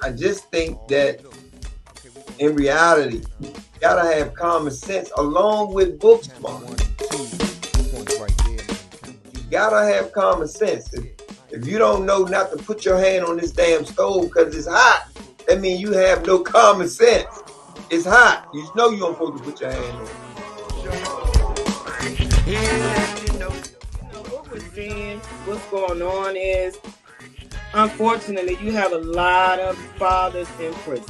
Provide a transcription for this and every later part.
I just think that in reality, you gotta have common sense along with book smart. You gotta have common sense. If you don't know not to put your hand on this damn stove because it's hot, that means you have no common sense. It's hot. You know you don't supposed to put your hand on it. What we're seeing, what's going on is, unfortunately, you have a lot of fathers in prison,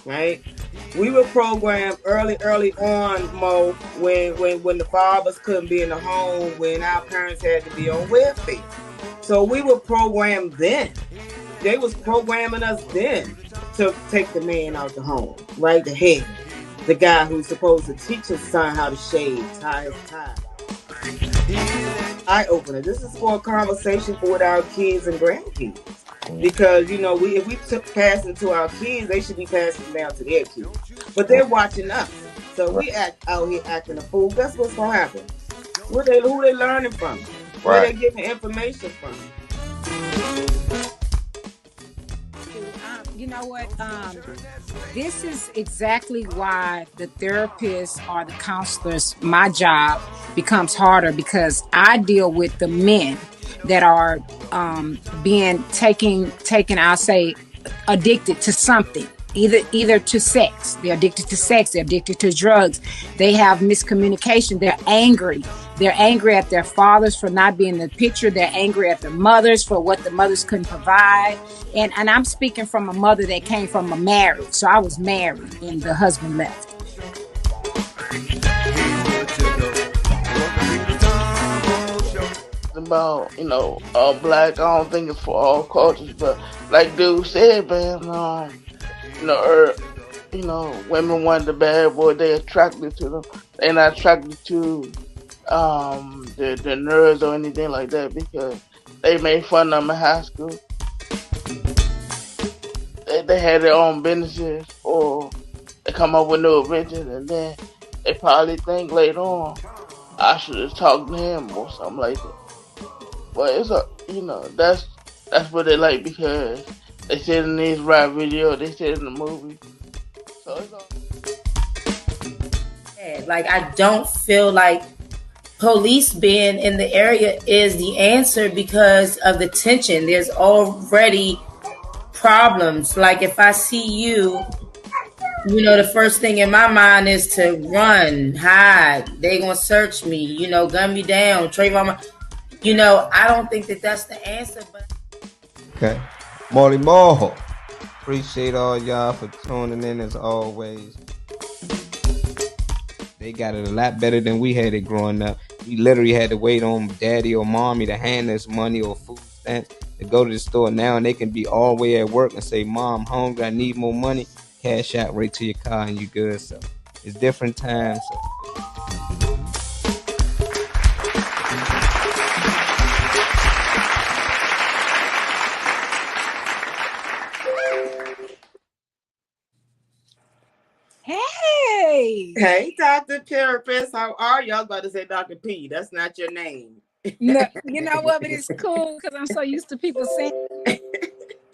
right? We were programmed early on, Mo, when the fathers couldn't be in the home, when our parents had to be on welfare. So we were programmed then. They was programming us then to take the man out the home, right? The head, the guy who's supposed to teach his son how to shave, tie his tie. Eye opener. This is for a conversation with our kids and grandkids. Because if we pass it to our kids, they should be passing it down to their kids. But they're watching us, so we act out here acting a fool. Guess what's gonna happen? Who they learning from? Where they getting the information from? You know what? This is exactly why the therapists or the counselors, my job becomes harder, because I deal with the men that are being taken, I'll say, addicted to something. Either to sex. They're addicted to sex. They're addicted to drugs. They have miscommunication. They're angry. They're angry at their fathers for not being in the picture. They're angry at the mothers for what the mothers couldn't provide. And I'm speaking from a mother that came from a marriage. So I was married and the husband left. About black, I don't think it's for all cultures, but like dude said, man, women want the bad boy, they attracted to them. They're not attracted to the nerds or anything like that, because they made fun of them in high school. They had their own businesses, or they come up with new inventions, and then they probably think later on, I should have talked to him or something like that. But it's that's what they like, because they said in these rap videos, they said in the movie. So it's all. Like, I don't feel like police being in the area is the answer because of the tension. There's already problems. Like, if I see you, the first thing in my mind is to run, hide. They gonna search me, gun me down, Trayvon. I don't think that that's the answer. But okay, Molly Moho. Appreciate all y'all for tuning in as always. They got it a lot better than we had it growing up. We literally had to wait on daddy or mommy to hand us money or food stamps to go to the store. Now and they can be all the way at work and say, "Mom, hungry, I need more money." Cash out right to your car and you good. So it's different times. So. Hey, Dr. Therapist, how are you? I was about to say Dr. P. That's not your name. No, you know what? But it's cool because I'm so used to people saying.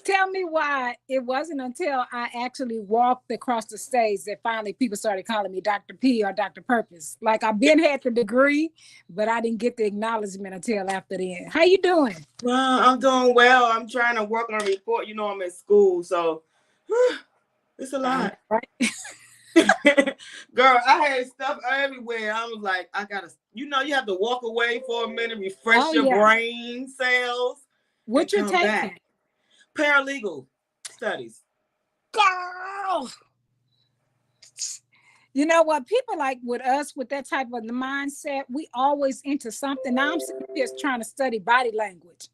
Tell me why it wasn't until I actually walked across the stage that finally people started calling me Dr. P or Dr. Purpose. Like, I've been had the degree, but I didn't get the acknowledgement until after the end. How you doing? Well, I'm doing well. I'm trying to work on a report. I'm in school, so it's a lot. Right? Girl, I had stuff everywhere. I was like, I gotta, you have to walk away for a minute, refresh your brain cells. What you taking? Back. Paralegal studies. Girl, you know what? People like with us, with that type of mindset, we always into something. Now I'm just trying to study body language.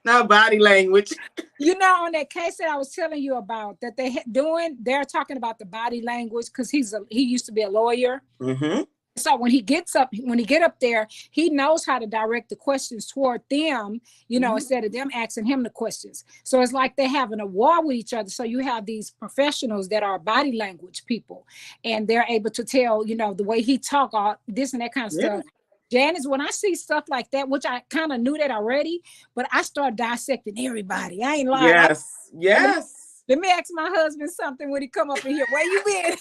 Not body language. On that case that I was telling you about that they're talking about the body language because he used to be a lawyer. Mm-hmm. So when he get up there, he knows how to direct the questions toward them, instead of them asking him the questions. So it's like they're having a war with each other. So you have these professionals that are body language people, and they're able to tell, the way he talk, all this and that kind of stuff. Janice, when I see stuff like that, which I kind of knew that already, but I start dissecting everybody. I ain't lying. Yes. Let me, Yes. let me ask my husband something when he come up in here. Where you been?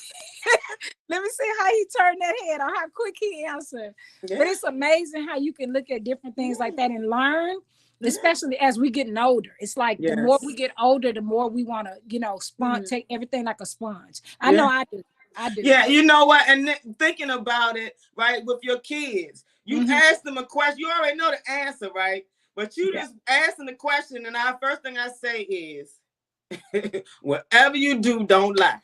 Let me see how he turned that head or how quick he answered. Yeah. But it's amazing how you can look at different things like that and learn, Yeah. especially as we getting older. It's like the more we get older, the more we want to, take everything like a sponge. I know I do. I do. Yeah, you know what? And thinking about it, right, with your kids, you ask them a question. You already know the answer, right? But you just ask them the question, and our first thing I say is, whatever you do, don't lie.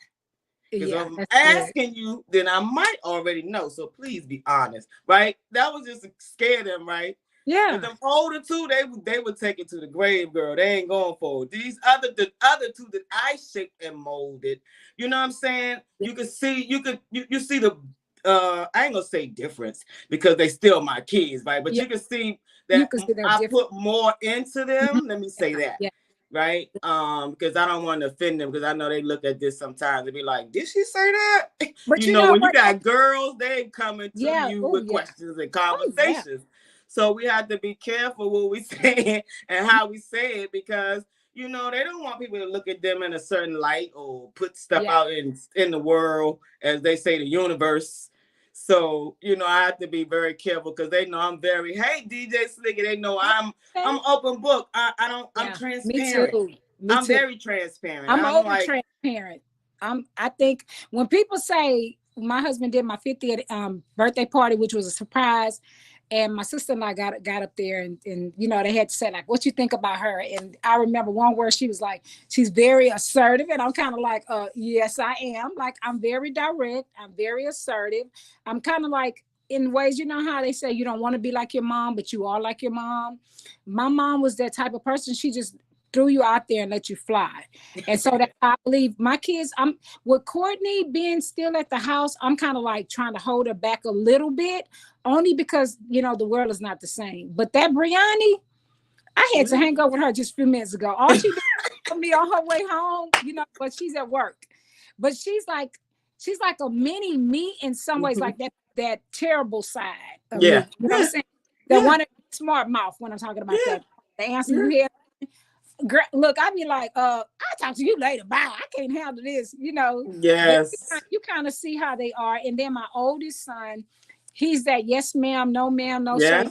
Because if I'm asking you, then I might already know. So please be honest, right? That was just to scare them, right? Yeah. But the older two, they would take it to the grave, girl. They ain't going for it. The other two that I shaped and molded, you know what I'm saying? You can see, you see the I ain't gonna say difference because they still my kids, right? But you can see that I put more into them. Let me say that. Yeah. Right? Because I don't want to offend them because I know they look at this sometimes and be like, did she say that? But you know when you got girls, they coming to you with questions and conversations. So we have to be careful what we say and how we say it because, you know, they don't want people to look at them in a certain light or put stuff out in the world, as they say, the universe. So, you know, I have to be very careful because they know I'm very, hey, DJ Slicker, they know I'm open book. I'm transparent. Me too. I'm very transparent. I'm over transparent. I think when people say my husband did my 50th birthday party, which was a surprise, and my sister and I got up there and you know, they had to say like, what you think about her? And I remember one word, she was like, she's very assertive. And I'm kind of like, yes, I am. Like, I'm very direct. I'm very assertive. I'm kind of like, in ways, you know how they say you don't want to be like your mom, but you are like your mom. My mom was that type of person. She just threw you out there and let you fly. And so that I believe my kids, I'm with Courtney being still at the house, I'm kind of like trying to hold her back a little bit, only because, you know, the world is not the same. But that Brianni, I had to hang up with her just a few minutes ago. All she did was me on her way home, you know, but she's at work. But she's like a mini me in some ways, like that terrible side of me. You know what I'm saying? The one smart mouth when I'm talking about that. The answer you had. Look, I be like, I'll talk to you later. Bye. I can't handle this, you know. Yes. You kind of see how they are. And then my oldest son, he's that yes, ma'am, no, sir.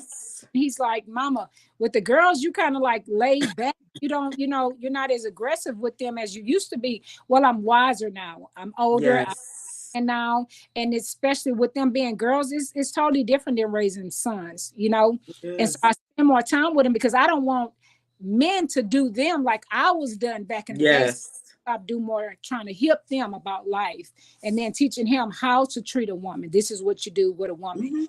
He's like, mama, with the girls, you kind of like laid back. You don't, you know, you're not as aggressive with them as you used to be. Well, I'm wiser now. I'm older. And now, and especially with them being girls, it's totally different than raising sons, you know. And so I spend more time with them because I don't want men to do them like I was done back in the day. I do more trying to hip them about life and then teaching him how to treat a woman. This is what you do with a woman.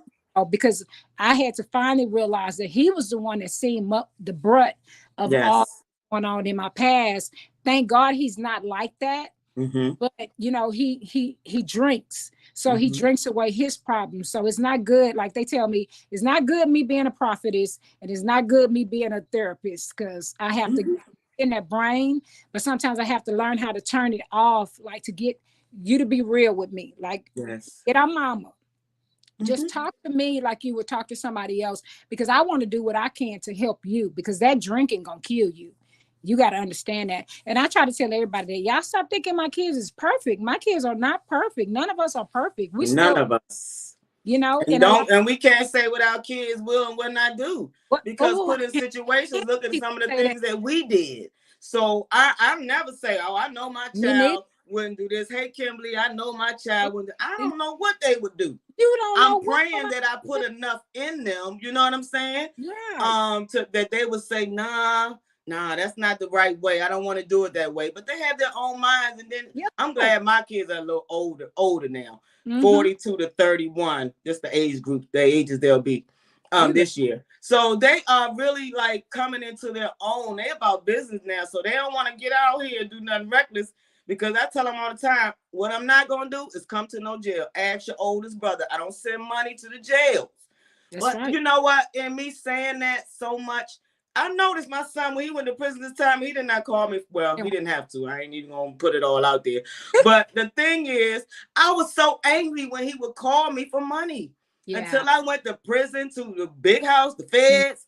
Because I had to finally realize that he was the one that seen the brunt of all going on in my past. Thank God he's not like that. But you know, he drinks, so he drinks away his problems. So it's not good. Like they tell me, it's not good me being a prophetess, and it's not good me being a therapist because I have to get in that brain. But sometimes I have to learn how to turn it off, like to get you to be real with me. Like, get our mama. Just talk to me like you would talk to somebody else because I want to do what I can to help you because that drinking gonna kill you. You got to understand that. And I try to tell everybody that y'all stop thinking my kids is perfect. My kids are not perfect. None of us are perfect. None of us. You know, and we can't say what our kids will and will not do because put in situations, look at some of the things that we did. So I never say, oh, I know my child wouldn't do this. Hey, Kimberly, I know my child wouldn't. I don't know what they would do. You don't know. I'm praying that I put enough in them. You know what I'm saying? Yeah. That they would say, nah, that's not the right way. I don't want to do it that way. But they have their own minds. And then I'm glad my kids are a little older now. 42 to 31. Just the age group, the ages they'll be this year. So they are really like coming into their own. They about business now. So they don't want to get out here and do nothing reckless. Because I tell them all the time, what I'm not going to do is come to no jail. Ask your oldest brother. I don't send money to the jails. But you know what? In me saying that so much, I noticed my son, when he went to prison this time, he did not call me. Well, he didn't have to. I ain't even going to put it all out there. But the thing is, I was so angry when he would call me for money. Yeah. until I went to prison, to the big house, the feds.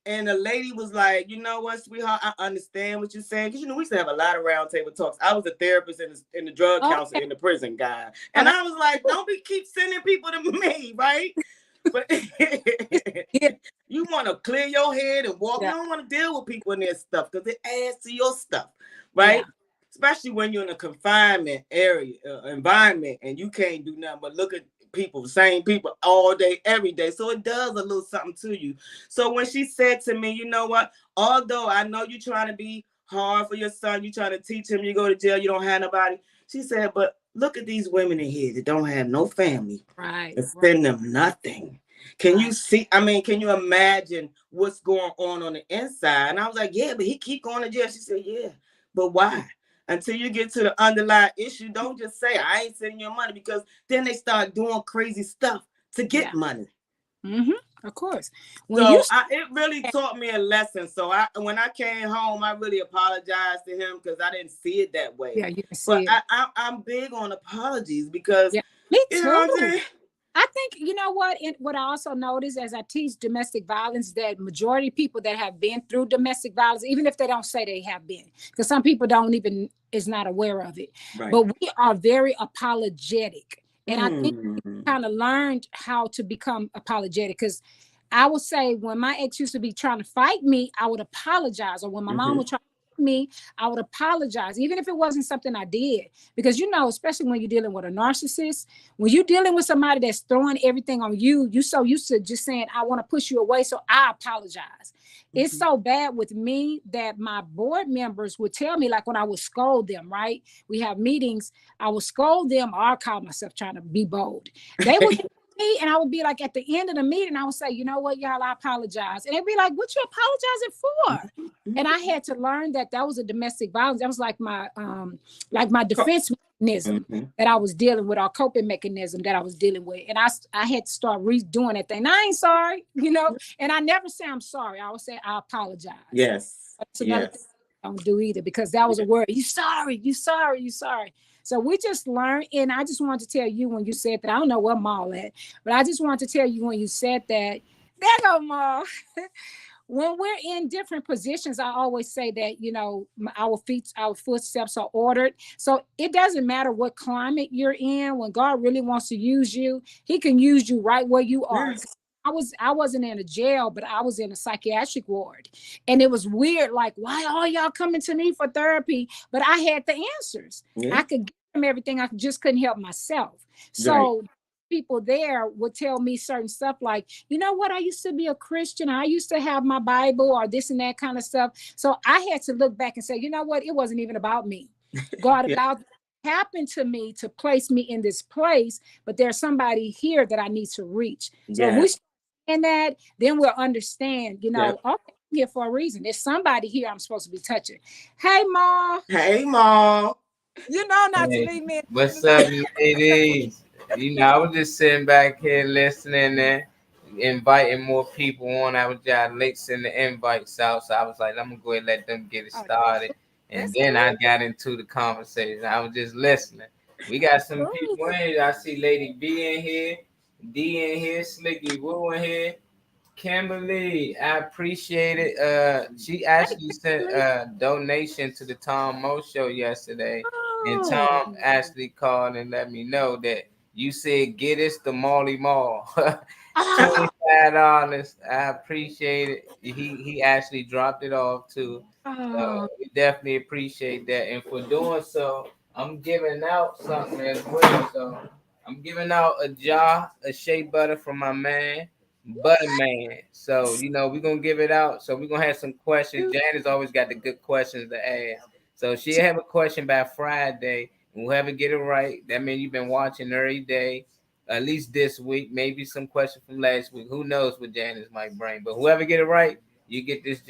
And the lady was like, you know what, sweetheart, I understand what you're saying. Because, we used to have a lot of roundtable talks. I was a therapist in the drug counselor Okay. in the prison, guy. Oh, And I was like, don't be keep sending people to me, right? But yeah. you want to clear your head and walk. You Yeah. don't want to deal with people in their stuff because it adds to your stuff, Yeah. right? Especially when you're in a confinement area, environment, and you can't do nothing but look at people, same people all day, every day. So it does a little something to you. So when she said to me, you know what? Although I know you're trying to be hard for your son, you're trying to teach him, you go to jail, you don't have nobody. She said, but look at these women in here that don't have no family Right. and send them nothing. Can Right. you see? I mean, can you imagine what's going on the inside? And I was like, yeah, but he keep going to jail. She said, yeah, but why? Until you get to the underlying issue, don't just say I ain't sending your money, because then they start doing crazy stuff to get Yeah. money. Mm-hmm. Of course. When you So it really taught me a lesson. So when I came home, I really apologized to him because I didn't see it that way. yeah, you can But see it. I'm big on apologies because Yeah. Me you know too. what I'm saying. I think you know what. What I also notice as I teach domestic violence, that majority of people that have been through domestic violence, even if they don't say they have been, because some people don't even is not aware of it. Right. But we are very apologetic, and I think we Mm. kind of learned how to become apologetic. Because I would say when my ex used to be trying to fight me, I would apologize, or when my mom Mm-hmm. would try to fight me, I would apologize, even if it wasn't something I did. Because especially when you're dealing with a narcissist, when you're dealing with somebody that's throwing everything on you, you so used to just saying, I want to push you away, so I apologize. It's so bad with me that my board members would tell me, like when I would scold them, right? We have meetings, I would scold them, or I call myself trying to be bold. They would get me, and I would be like at the end of the meeting, I would say, you know what, y'all, I apologize. And they'd be like, what you apologizing for? And I had to learn that was a domestic violence. That was like my defense mechanism Mm-hmm. that I was dealing with, our coping mechanism that I was dealing with. And I had to start redoing that thing. Now, I ain't sorry, and I never say I'm sorry. I always say I apologize. Yes. That's another thing I don't do either, because that was a word. You sorry, you sorry, you sorry. So we just learned, and I just wanted to tell you when you said that, I don't know what mall at, but I just wanted to tell you when you said that, there go mall. When we're in different positions, I always say that, our footsteps are ordered. So it doesn't matter what climate you're in. When God really wants to use you, he can use you right where you are. Yes. I wasn't in a jail, but I was in a psychiatric ward. And it was weird, like, why are y'all coming to me for therapy? But I had the answers. Yeah. I could give them everything. I just couldn't help myself. So Right. people there would tell me certain stuff like, you know what, I used to be a Christian, I used to have my Bible, or this and that kind of stuff. So I had to look back and say, you know what, it wasn't even about me. God Yeah. allowed happened to me to place me in this place, but there's somebody here that I need to reach. So if we understand that, then we'll understand, Yeah. okay, I'm here for a reason. There's somebody here I'm supposed to be touching. Hey, Ma. Hey, Mom. Not to Hey, leave me. what's up, ladies? I was just sitting back here listening and inviting more people on. I was got links in the invites out, so I was like, I'm gonna go ahead and let them get it Oh, started. And that's then I cool. got into the conversation. I was just listening. We got some Cool. people in here. I see Lady B in here, D in here, Slicky Woo in here. Kimberly, I appreciate it. She Hey, actually sent Kimberly. a donation to the Tom Mo show yesterday, and Oh. Tom actually called and let me know that you said get us the Molly Mall. Oh. $25. I appreciate it. He actually dropped it off too. So Oh. we definitely appreciate that. And for doing so, I'm giving out something as well. So I'm giving out a jar of shea butter from my man. Butterman. So, we're gonna give it out. So we're gonna have some questions. Janice always got the good questions to ask. So she'll have a question by Friday, and whoever get it right, that means you've been watching every day, at least this week, maybe some question from last week. Who knows what Janice might bring? But whoever get it right, you get this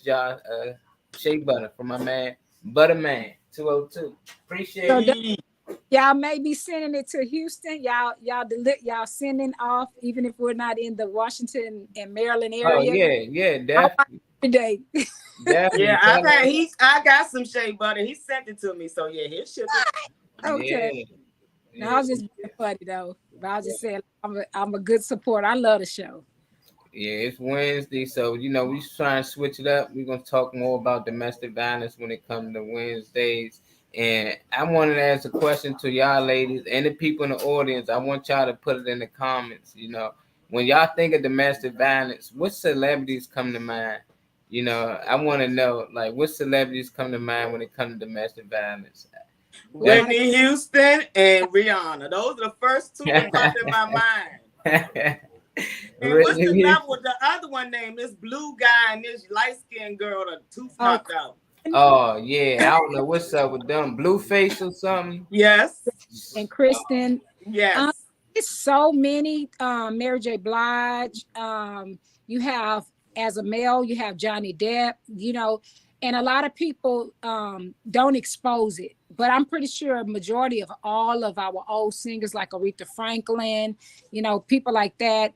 jar shea butter from my man Butterman 202. Appreciate So it. y'all may be sending it to Houston. Y'all sending off, even if we're not in the Washington and Maryland Oh area. yeah, I'll buy definitely. it today. Definitely. Yeah, I got some shea butter. He sent it to me. So yeah, he'll ship it. Okay. Yeah. No, I was just being funny though. But I was just saying I'm a good supporter. I love the show. Yeah, it's Wednesday, so we trying to switch it up. We're gonna talk more about domestic violence when it comes to Wednesdays. And I wanted to ask a question to y'all ladies and the people in the audience. I want y'all to put it in the comments. When y'all think of domestic violence, what celebrities come to mind? I want to know, like, what celebrities come to mind when it comes to domestic violence. That's Whitney Houston and Rihanna. Those are the first two that popped in my mind. And what's the other one named? This blue guy and this light skinned girl, the tooth knocked out. Oh yeah, I don't know what's up with them. Blueface or something. Yes. And Kristen. Yes. It's so many. Mary J. Blige. You have, as a male, you have Johnny Depp. And a lot of people don't expose it. But I'm pretty sure a majority of all of our old singers, like Aretha Franklin, people like that.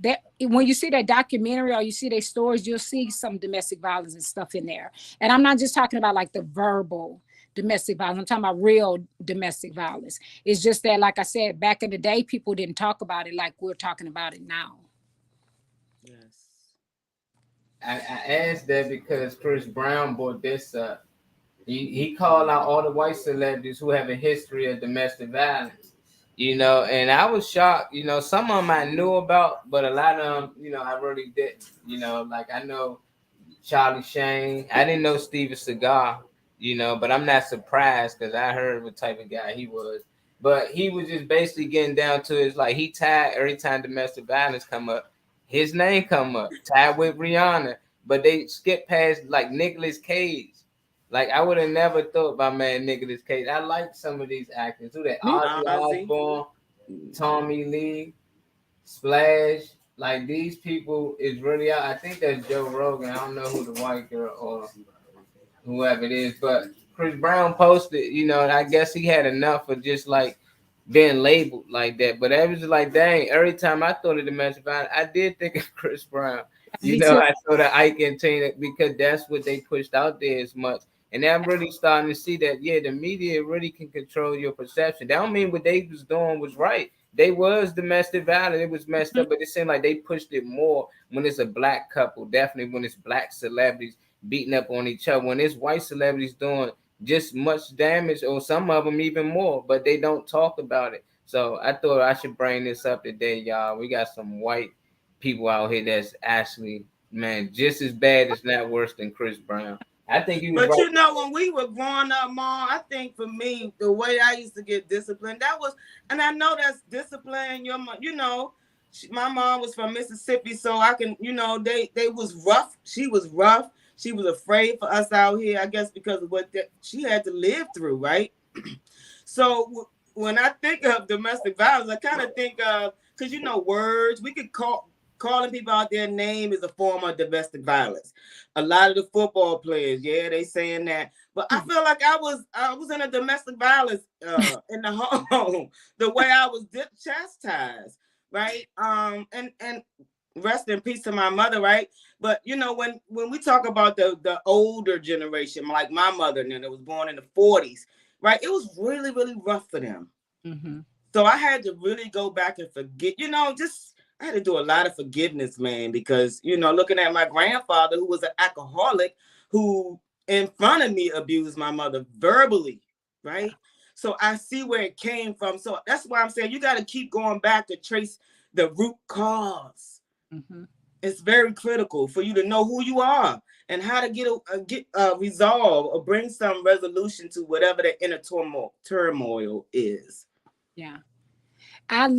That when you see that documentary or you see their stories, you'll see some domestic violence and stuff in there. And I'm not just talking about like the verbal domestic violence. I'm talking about real domestic violence. It's just that, like I said, back in the day, people didn't talk about it like we're talking about it now. Yes. I asked that because Chris Brown brought this up. He called out all the white celebrities who have a history of domestic violence. And I was shocked. Some of them I knew about, but a lot of them, I really didn't. Like I know Charlie Sheen. I didn't know Steven Seagal, but I'm not surprised because I heard what type of guy he was. But he was just basically getting down to his, like, he tied every time domestic violence come up, his name come up, tied with Rihanna. But they skip past like Nicolas Cage. Like I would have never thought about Nicolas Cage. I like some of these actors. Who that? Ozzy Osbourne, Tommy Lee, Splash. Like these people is really out. I think that's Joe Rogan. I don't know who the white girl or whoever it is, but Chris Brown posted, I guess he had enough of just like being labeled like that. But it was like, dang, every time I thought of the message about it, I did think of Chris Brown. I thought of Ike and Tina because that's what they pushed out there as much. And I'm really starting to see that, yeah, the media really can control your perception. That don't mean what they was doing was right. They was domestic violence. It was messed up, but it seemed like they pushed it more when it's a black couple. Definitely when it's black celebrities beating up on each other. When it's white celebrities doing just much damage, or some of them even more, but they don't talk about it. So I thought I should bring this up today, y'all. We got some white people out here that's actually, man, just as bad, as not worse than Chris Brown. I think he was But right. when we were growing up, Mom, I think for me, the way I used to get disciplined, that was, and I know that's discipline. My mom was from Mississippi, so I can, they was rough. She was rough. She was afraid for us out here, I guess, because of what she had to live through, right? So when I think of domestic violence, I kind of think of, because words, we could calling people out their name is a form of domestic violence. A lot of the football players, yeah, they saying that. But I feel like I was in a domestic violence in the home, the way I was chastised, right? And rest in peace to my mother, right? But when we talk about the older generation, like my mother and that was born in the 40s, right? It was really, really rough for them. Mm-hmm. So I had to really go back and forget, I had to do a lot of forgiveness, man, because, looking at my grandfather, who was an alcoholic, who in front of me abused my mother verbally, right? So I see where it came from. So that's why I'm saying you got to keep going back to trace the root cause. Mm-hmm. It's very critical for you to know who you are and how to get resolve or bring some resolution to whatever the inner turmoil is. Yeah. I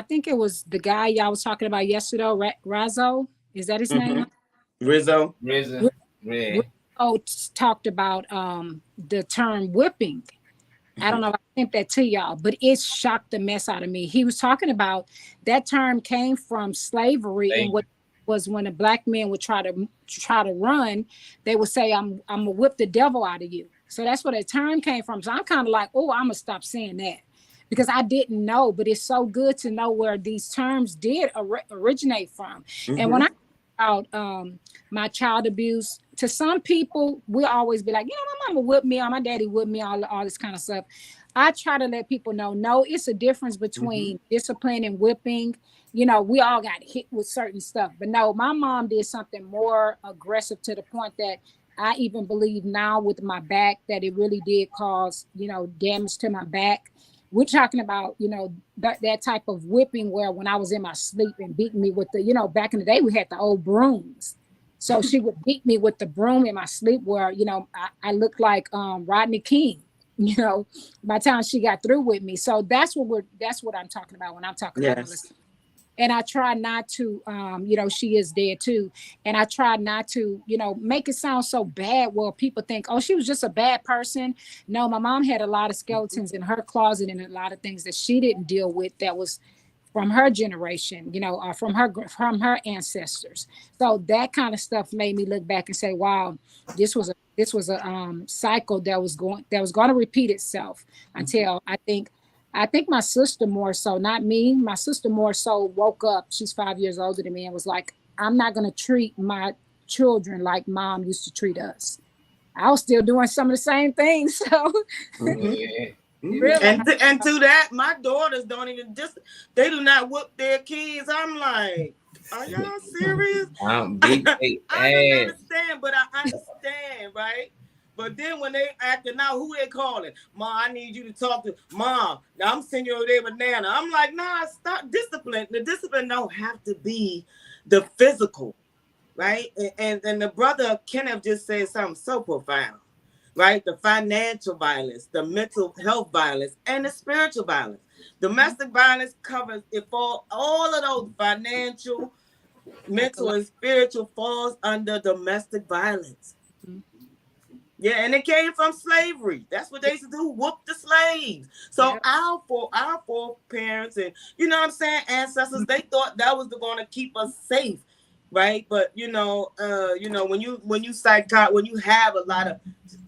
think it was the guy y'all was talking about yesterday, Rizzo. Is that his name? Rizzo. Yeah. Talked about the term whipping. I don't know if I sent that to y'all, but it shocked the mess out of me. He was talking about that term came from slavery, and what was when a black man would try to run, they would say, I'm gonna whip the devil out of you. So that's where the term came from. So I'm kind of like, oh, I'm gonna stop saying that, because I didn't know. But it's so good to know where these terms did originate from. Mm-hmm. And when I about my child abuse, to some people we'll always be like, my mama whipped me or my daddy whipped me, all this kind of stuff. I try to let people know, no, it's a difference between discipline and whipping. You know, we all got hit with certain stuff, but no, my mom did something more aggressive to the point that I even believe now with my back that it really did cause, damage to my back. We're talking about, that type of whipping where when I was in my sleep and beating me with the, back in the day, we had the old brooms. So she would beat me with the broom in my sleep where, I looked like Rodney King, you know, by the time she got through with me. So that's what I'm talking about when I'm talking about molestation. Yes. And I try not to, she is dead too. And I try not to, make it sound so bad where people think, oh, she was just a bad person. No, my mom had a lot of skeletons in her closet and a lot of things that she didn't deal with that was from her generation, or from her ancestors. So that kind of stuff made me look back and say, wow, this was a cycle that was going to repeat itself until I think my sister more so, not me. My sister more so woke up. She's 5 years older than me and was like, I'm not going to treat my children like mom used to treat us. I was still doing some of the same things. So Yeah. really, And to that, my daughters don't even they do not whoop their kids. I'm like, are y'all serious? I'm big fake I don't ass. understand, but I understand, right? But then when they acting out, who they calling? Mom, I need you to talk to Mom. Now I'm sending you over there with Nana. I'm like, nah, stop discipline. The discipline don't have to be the physical, right? And the brother Kenneth just said something so profound, right? The financial violence, the mental health violence, and the spiritual violence. Domestic violence covers it for all of those financial, mental, and spiritual falls under domestic violence. Yeah, and it came from slavery. That's what they used to do, whoop the slaves. So our foreparents and what I'm saying, ancestors, they thought that was going to keep us safe, right? But when you when you have a lot of,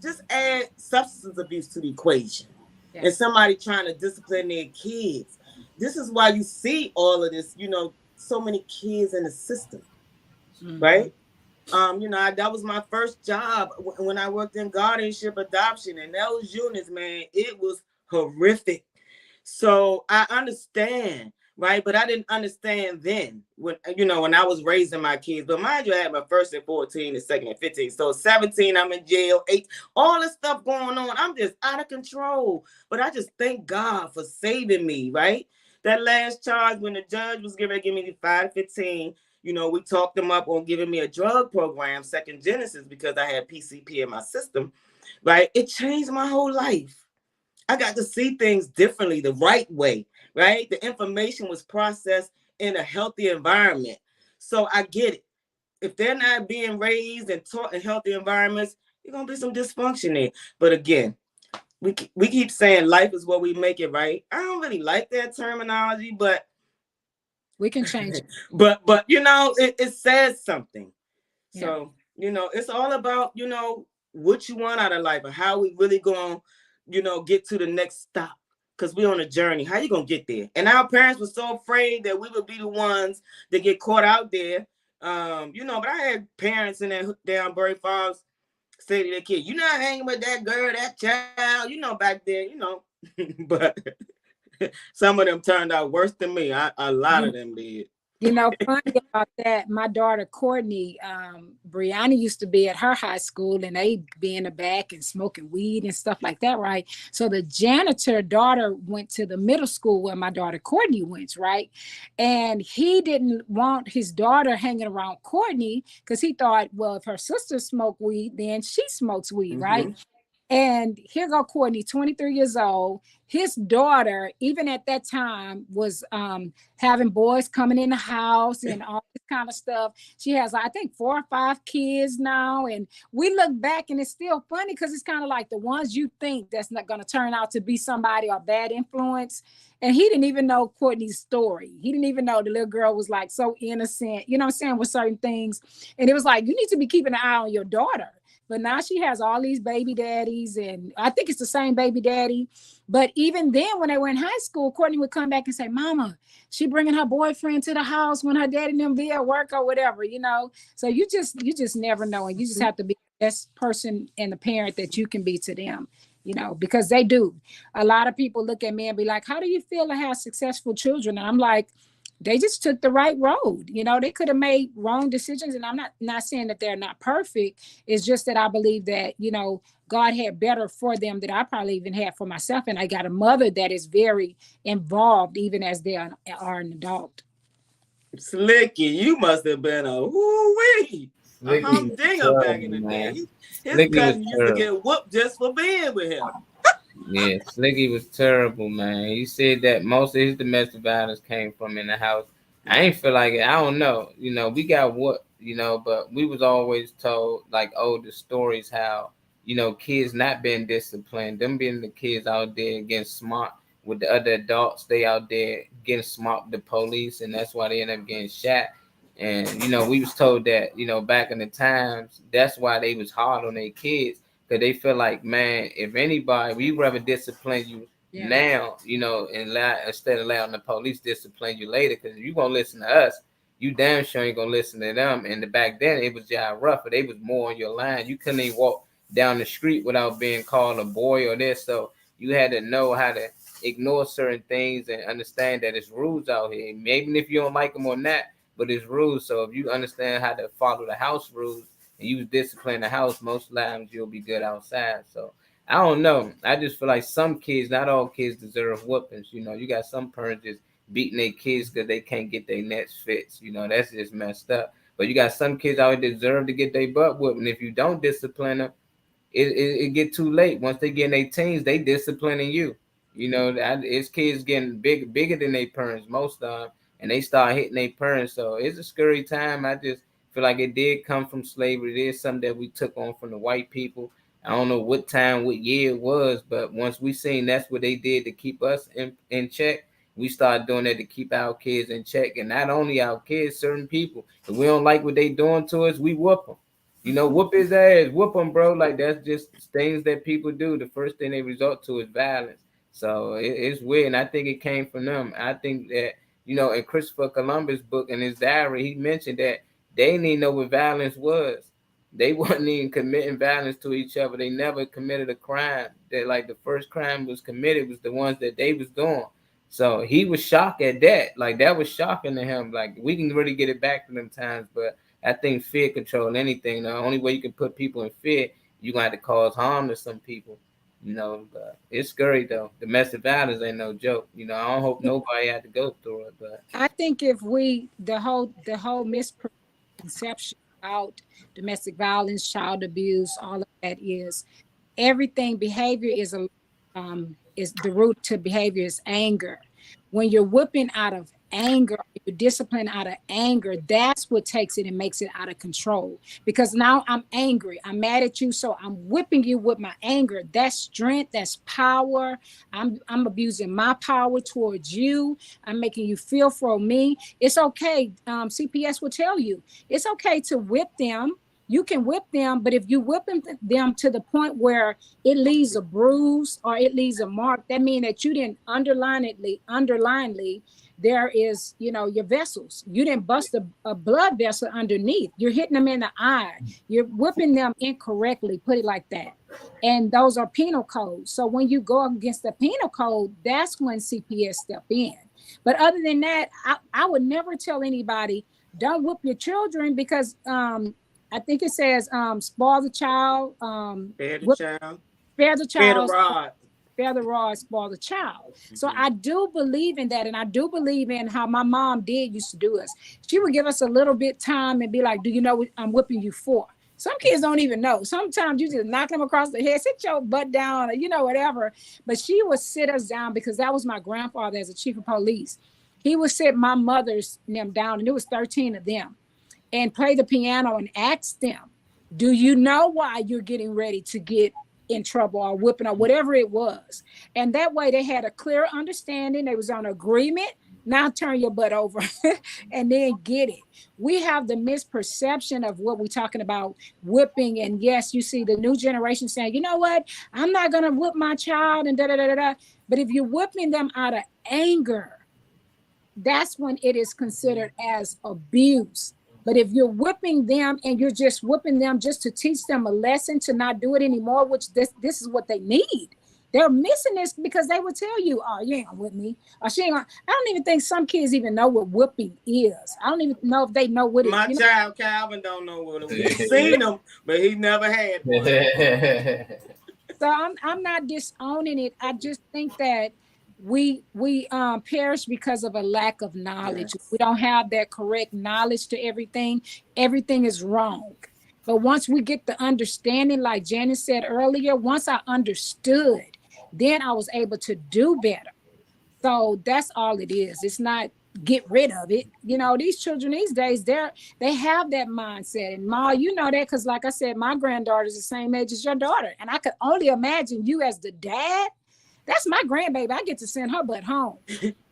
just add substance abuse to the equation, and somebody trying to discipline their kids. This is why you see all of this. So many kids in the system, right? That was my first job when I worked in guardianship adoption, and those units, man, it was horrific. So I understand, right? But I didn't understand then when I was raising my kids. But mind you, I had my first at 14, the second at 15. So 17, I'm in jail, 8, all this stuff going on. I'm just out of control. But I just thank God for saving me, right? That last charge when the judge was going to give me the 5 to 15, we talked them up on giving me a drug program, Second Genesis, because I had PCP in my system, right? It changed my whole life. I got to see things differently, the right way, right? The information was processed in a healthy environment. So I get it. If they're not being raised and taught in healthy environments, there's going to be some dysfunction there. But again, we keep saying life is what we make it, right? I don't really like that terminology, but we can change it. but it says something. So it's all about what you want out of life and how we really going get to the next stop, because we're on a journey. How you gonna get there? And our parents were so afraid that we would be the ones that get caught out there. But I had parents in that down Bury Falls say to their kid, "You're not hanging with that girl, that child." Back there, but some of them turned out worse than me. A lot of them did. Funny about that, my daughter Courtney, Brianna used to be at her high school and they'd be in the back and smoking weed and stuff like that, right? So the janitor daughter went to the middle school where my daughter Courtney went, right? And he didn't want his daughter hanging around Courtney because he thought, well, if her sister smoked weed, then she smokes weed, right? And here go Courtney, 23 years old. His daughter, even at that time, was having boys coming in the house and all this kind of stuff. She has, I think, 4 or 5 kids now. And we look back and it's still funny because it's kind of like the ones you think that's not going to turn out to be somebody or bad influence. And he didn't even know Courtney's story. He didn't even know the little girl was like so innocent, you know what I'm saying, with certain things. And it was like, you need to be keeping an eye on your daughter. But now she has all these baby daddies, and I think it's the same baby daddy. But even then, when they were in high school, Courtney would come back and say, Mama, she bringing her boyfriend to the house when her daddy and them be at work or whatever, So you just never know. And you just have to be the best person and the parent that you can be to them. because they do. A lot of people look at me and be like, how do you feel to have successful children? And I'm like, they just took the right road. They could have made wrong decisions. And I'm not saying that they're not perfect. It's just that I believe that, God had better for them than I probably even had for myself. And I got a mother that is very involved, even as they are an adult. Slicky, you must have been a woo-wee, a Slicky was humdinger back in terrible, the day. man. His Slicky was cousin used to terrible. get whooped just for being with him. Yeah, Slicky was terrible, man. He said that most of his domestic violence came from in the house. I ain't feel like it. I don't know. We got what, but we was always told like older stories how, kids not being disciplined, them being the kids out there getting smart with the other adults, they out there getting smart with the police, and that's why they end up getting shot. And we was told that, back in the times, that's why they was hard on their kids, because they feel like, man, if anybody, we rather discipline you now, and instead of allowing the police discipline you later, because if you gonna listen to us, you damn sure ain't gonna listen to them. And back then it was just rougher. They was more on your line. You couldn't even walk down the street without being called a boy or this. So you had to know how to ignore certain things and understand that it's rules out here. Maybe if you don't like them or not, but it's rules. So if you understand how to follow the house rules and you discipline the house, most times you'll be good outside. So I don't know. I just feel like some kids, not all kids deserve whoopings. You got some parents just beating their kids because they can't get their nets fixed. That's just messed up. But you got some kids out there deserve to get their butt whooped. And if you don't discipline them, it get too late. Once they get in their teens, they disciplining you. It's kids getting bigger than their parents most of them, and they start hitting their parents. So it's a scary time. I just feel like it did come from slavery. It is something that we took on from the white people. I don't know what time, what year it was, but once we seen that's what they did to keep us in check, we started doing that to keep our kids in check. And not only our kids, certain people. If we don't like what they doing to us, we whoop them. Whoop his ass, whoop him, bro. Like that's just things that people do. The first thing they resort to is violence. So it's weird, and I think it came from them. I think that in Christopher Columbus' book in his diary, he mentioned that they didn't even know what violence was. They wasn't even committing violence to each other. They never committed a crime. That like the first crime was committed was the ones that they was doing. So he was shocked at that. Like that was shocking to him. Like we can really get it back to them times, but I think fear control anything. The only way you can put people in fear, you're gonna have to cause harm to some people. But it's scary though. Domestic violence ain't no joke. I don't hope nobody had to go through it, but I think if the whole misconception about domestic violence, child abuse, all of that is everything. Behavior is the root to behavior is anger. When you're whipping out of anger, you're disciplined out of anger, that's what takes it and makes it out of control. Because now I'm angry, I'm mad at you, so I'm whipping you with my anger. That's strength, that's power. I'm abusing my power towards you. I'm making you feel for me. It's okay. CPS will tell you it's okay to whip them. You can whip them, but if you whip them to the point where it leaves a bruise or it leaves a mark, that means that you didn't underlinedly, there is, your vessels. You didn't bust a blood vessel underneath. You're hitting them in the eye. You're whipping them incorrectly, put it like that. And those are penal codes. So when you go against the penal code, that's when CPS step in. But other than that, I would never tell anybody, don't whip your children, because I think it says spoil the child, Spare the child. spare the Spare the child, rod. spare the rod, spoil the child. So I do believe in that, and I do believe in how my mom did used to do us. She would give us a little bit time and be like, "Do you know what I'm whipping you for?" Some kids don't even know. Sometimes you just knock them across the head, sit your butt down, or whatever. But she would sit us down, because that was my grandfather as a chief of police. He would sit my mother's them down, and it was 13 of them, and play the piano and ask them, do you know why you're getting ready to get in trouble or whipping or whatever it was? And that way they had a clear understanding. They was on agreement. Now turn your butt over and then get it. We have the misperception of what we're talking about, whipping. And yes, you see the new generation saying, you know what? I'm not going to whip my child and da da da da da. But if you're whipping them out of anger, that's when it is considered as abuse. But if you're whipping them and you're just whipping them just to teach them a lesson to not do it anymore, which this is what they need. They're missing this because they would tell you, "Oh, you ain't gonna whip me," or "She ain't gonna." I don't even think some kids even know what whipping is. I don't even know if they know what it. My You know, child Calvin don't know what he seen them, but he never had one. so I'm not disowning it. I just think that we perish because of a lack of knowledge. Yes. We don't have that correct knowledge to everything. Everything is wrong. But once we get the understanding, like Janice said earlier, once I understood, then I was able to do better. So that's all it is. It's not get rid of it. You know, these children these days, they have that mindset. And Ma, you know that because like I said, my granddaughter's the same age as your daughter. And I could only imagine you as the dad. That's my grandbaby. I get to send her butt home.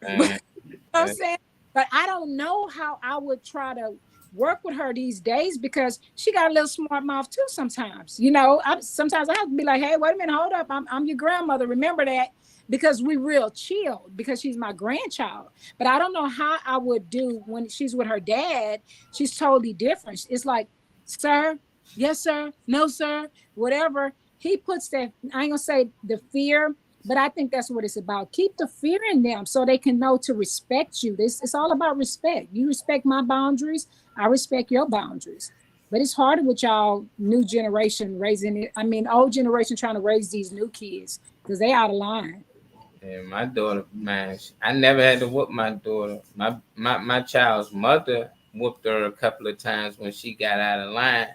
But Man, you know what I'm saying? But I don't know how I would try to work with her these days because she got a little smart mouth too sometimes. You know, sometimes I have to be like, hey, wait a minute, hold up. I'm your grandmother. Remember that because we real chill because she's my grandchild. But I don't know how I would do when she's with her dad. She's totally different. It's like, sir, yes, sir, no, sir, whatever. He puts that, I ain't gonna say the fear, but I think that's what it's about. Keep the fear in them so they can know to respect you. It's all about respect. You respect my boundaries, I respect your boundaries. But it's harder with y'all new generation raising it. I mean, old generation trying to raise these new kids because they out of line. and my daughter, man, I never had to whoop my daughter. My child's mother whooped her a couple of times when she got out of line.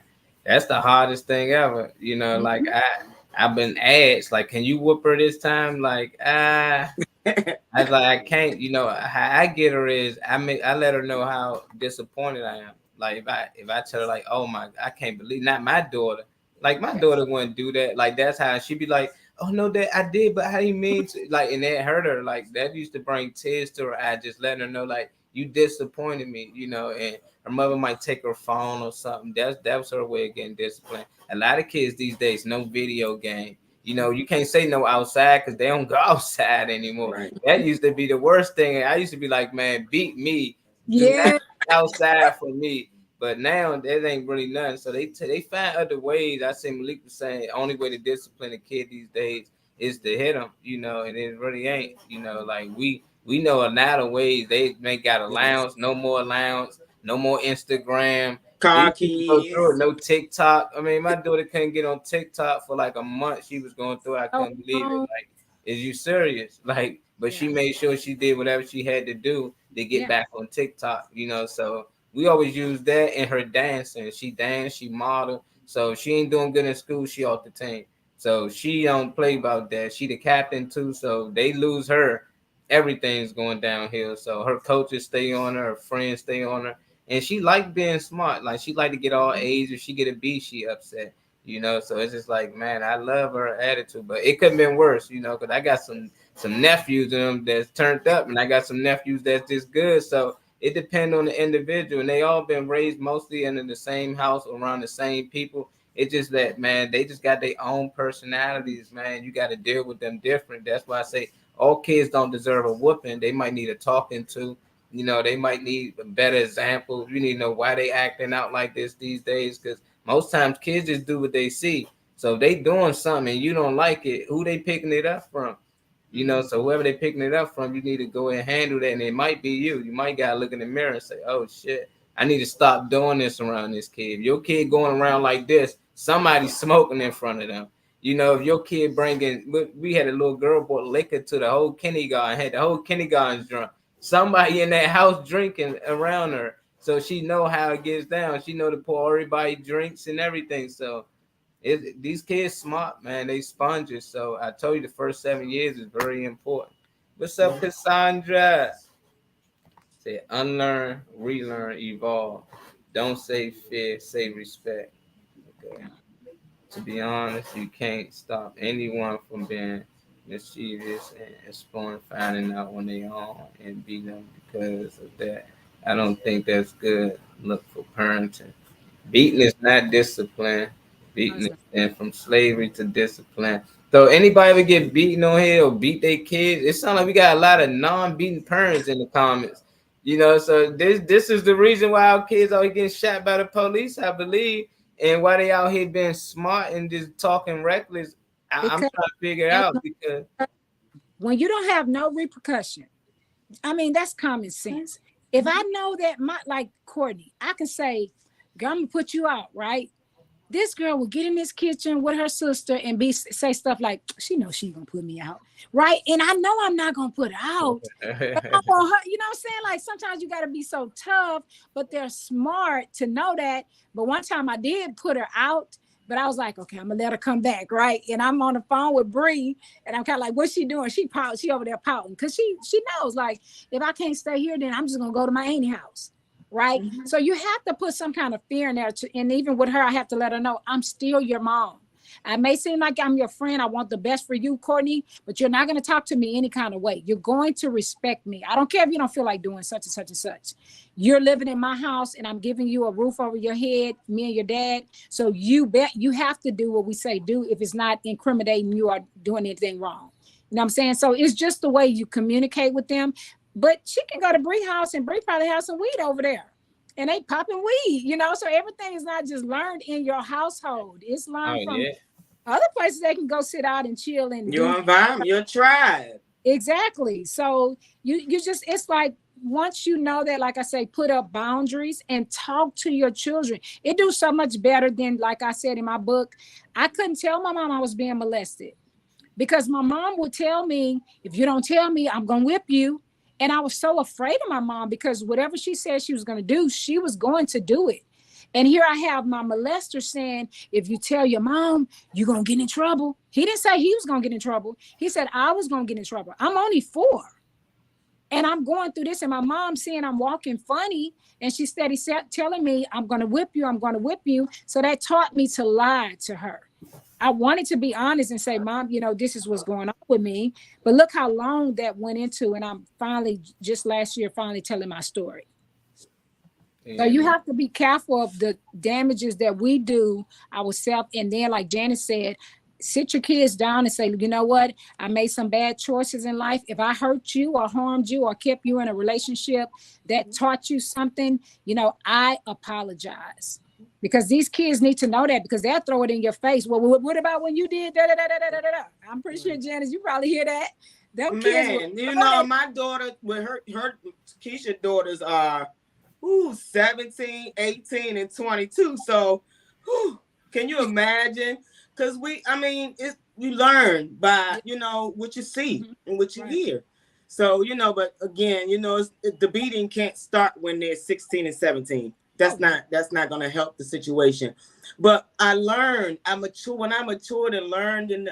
That's the hardest thing ever. You know, like Mhm. I've been asked, like, can you whoop her this time? Like, I was like, I can't. You know, how I get her is I let her know how disappointed I am. Like if I tell her like, oh my, I can't believe not my daughter. Like my daughter wouldn't do that. Like that's how she'd be like, oh no, that I did, but how do you mean to like? And that hurt her. Like that used to bring tears to her eye. Just letting her know like you disappointed me. You know, and her mother might take her phone or something. That was her way of getting disciplined. A lot of kids these days no video game. You know, you can't say no outside because they don't go outside anymore. Right. That used to be the worst thing. I used to be like, man, beat me. Do not Yeah. outside for me. But now that ain't really nothing. So they find other ways. I see Malik was saying only way to discipline a kid these days is to hit them, you know, and it really ain't. You know, like we know a lot of ways they make got Yes. allowance, no more allowance, no more Instagram. Car These people go through it. keys. No TikTok. I mean, my daughter couldn't get on TikTok for like a month. She was going through it. I Oh, couldn't believe it. Like, is you serious? Like, but she yeah. made sure she did whatever she had to do to get Yeah. back on TikTok. You know, so we always use that in her dancing. She danced, she modeled. So she ain't doing good in school. She off the team. So she don't play about that. She the captain too. So they lose her, everything's going downhill. So her coaches stay on her friends stay on her, and she like being smart. Like she like to get all A's. If she get a B, she upset. You know, so it's just like, man, I love her attitude, but it could have been worse. You know, because I got some nephews in them that's turned up, and I got some nephews that's just good. So it depends on the individual, and they all been raised mostly in the same house around the same people. It's just that, man, they just got their own personalities, man. You got to deal with them different. That's why I say all kids don't deserve a whooping. They might need a talking to. You know, they might need a better example. You need to know why they acting out like this these days. Because most times kids just do what they see. So if they doing something and you don't like it, who they picking it up from? You know, so whoever they picking it up from, you need to go and handle that. And it might be you. You might gotta look in the mirror and say, "Oh shit, I need to stop doing this around this kid." If your kid going around like this, somebody's smoking in front of them. You know, if your kid bringing, we had a little girl brought liquor to the whole kindergarten, had the whole kindergarten drunk. Somebody in that house drinking around her, so she know how it gets down. She know to pour everybody drinks and everything. So these kids smart, man. They sponges. So I told you the first 7 years is very important. What's up, Cassandra? Say unlearn, relearn, evolve. Don't say fear, say respect. Okay. To be honest, you can't stop anyone from being mischievous and exploring, finding out on their own and beat them because of that. I don't think that's good. Look for parenting. Beating is not discipline. Beating is and from slavery to discipline. So anybody ever get beaten on here or beat their kids? It sounds like we got a lot of non-beaten parents in the comments. So this is the reason why our kids always getting shot by the police, I believe, and why they out here being smart and just talking reckless. I'm Because trying to figure it out because when you don't have no repercussion, I mean, that's common sense. If I know that like Courtney, I can say, girl, I'm gonna put you out, right? This girl will get in this kitchen with her sister and say stuff like, she knows she's gonna put me out, right? And I know I'm not gonna put her out. But I'm gonna hurt, you know what I'm saying? Like sometimes you gotta be so tough, but they're smart to know that. But one time I did put her out, but I was like, okay, I'm gonna let her come back, right? And I'm on the phone with Bree, and I'm kind of like, what's she doing? She over there pouting because she knows, like, if I can't stay here, then I'm just gonna go to my auntie house, right? Mm-hmm. So you have to put some kind of fear in there, and even with her, I have to let her know I'm still your mom. I may seem like I'm your friend. I want the best for you, Courtney, but you're not going to talk to me any kind of way. You're going to respect me. I don't care if you don't feel like doing such and such and such. You're living in my house and I'm giving you a roof over your head, me and your dad. So you have to do what we say do if it's not incriminating you or doing anything wrong. You know what I'm saying? So it's just the way you communicate with them. But she can go to Bree house and Bree probably has some weed over there. And they popping weed, so everything is not just learned in your household. It's learned from other places. They can go sit out and chill and your environment, your tribe. Exactly. So you just, it's like, once you know that, like I say, put up boundaries and talk to your children. It do so much better than, like I said in my book, I couldn't tell my mom I was being molested because my mom would tell me, if you don't tell me, I'm going to whip you. And I was so afraid of my mom because whatever she said she was going to do, she was going to do it. And here I have my molester saying, if you tell your mom, you're going to get in trouble. He didn't say he was going to get in trouble. He said I was going to get in trouble. I'm only 4. And I'm going through this. And my mom seeing I'm walking funny. And she steady telling me, I'm going to whip you. I'm going to whip you. So that taught me to lie to her. I wanted to be honest and say, Mom, this is what's going on with me. But look how long that went into. And I'm finally, just last year, finally telling my story. Yeah. So you have to be careful of the damages that we do ourselves. And then, like Janice said, sit your kids down and say, you know what? I made some bad choices in life. If I hurt you or harmed you or kept you in a relationship that taught you something, I apologize. Because these kids need to know that, because they'll throw it in your face. Well, what about when you did da da da da da da? I'm pretty sure, Janice, you probably hear that. Them kids, my daughter, with her Keisha daughters are 17, 18, and 22. So, can you imagine? Because you learn by what you see and what you hear. So but again, the beating can't start when they're 16 and 17. That's not going to help the situation. But I learned, when I matured and learned, and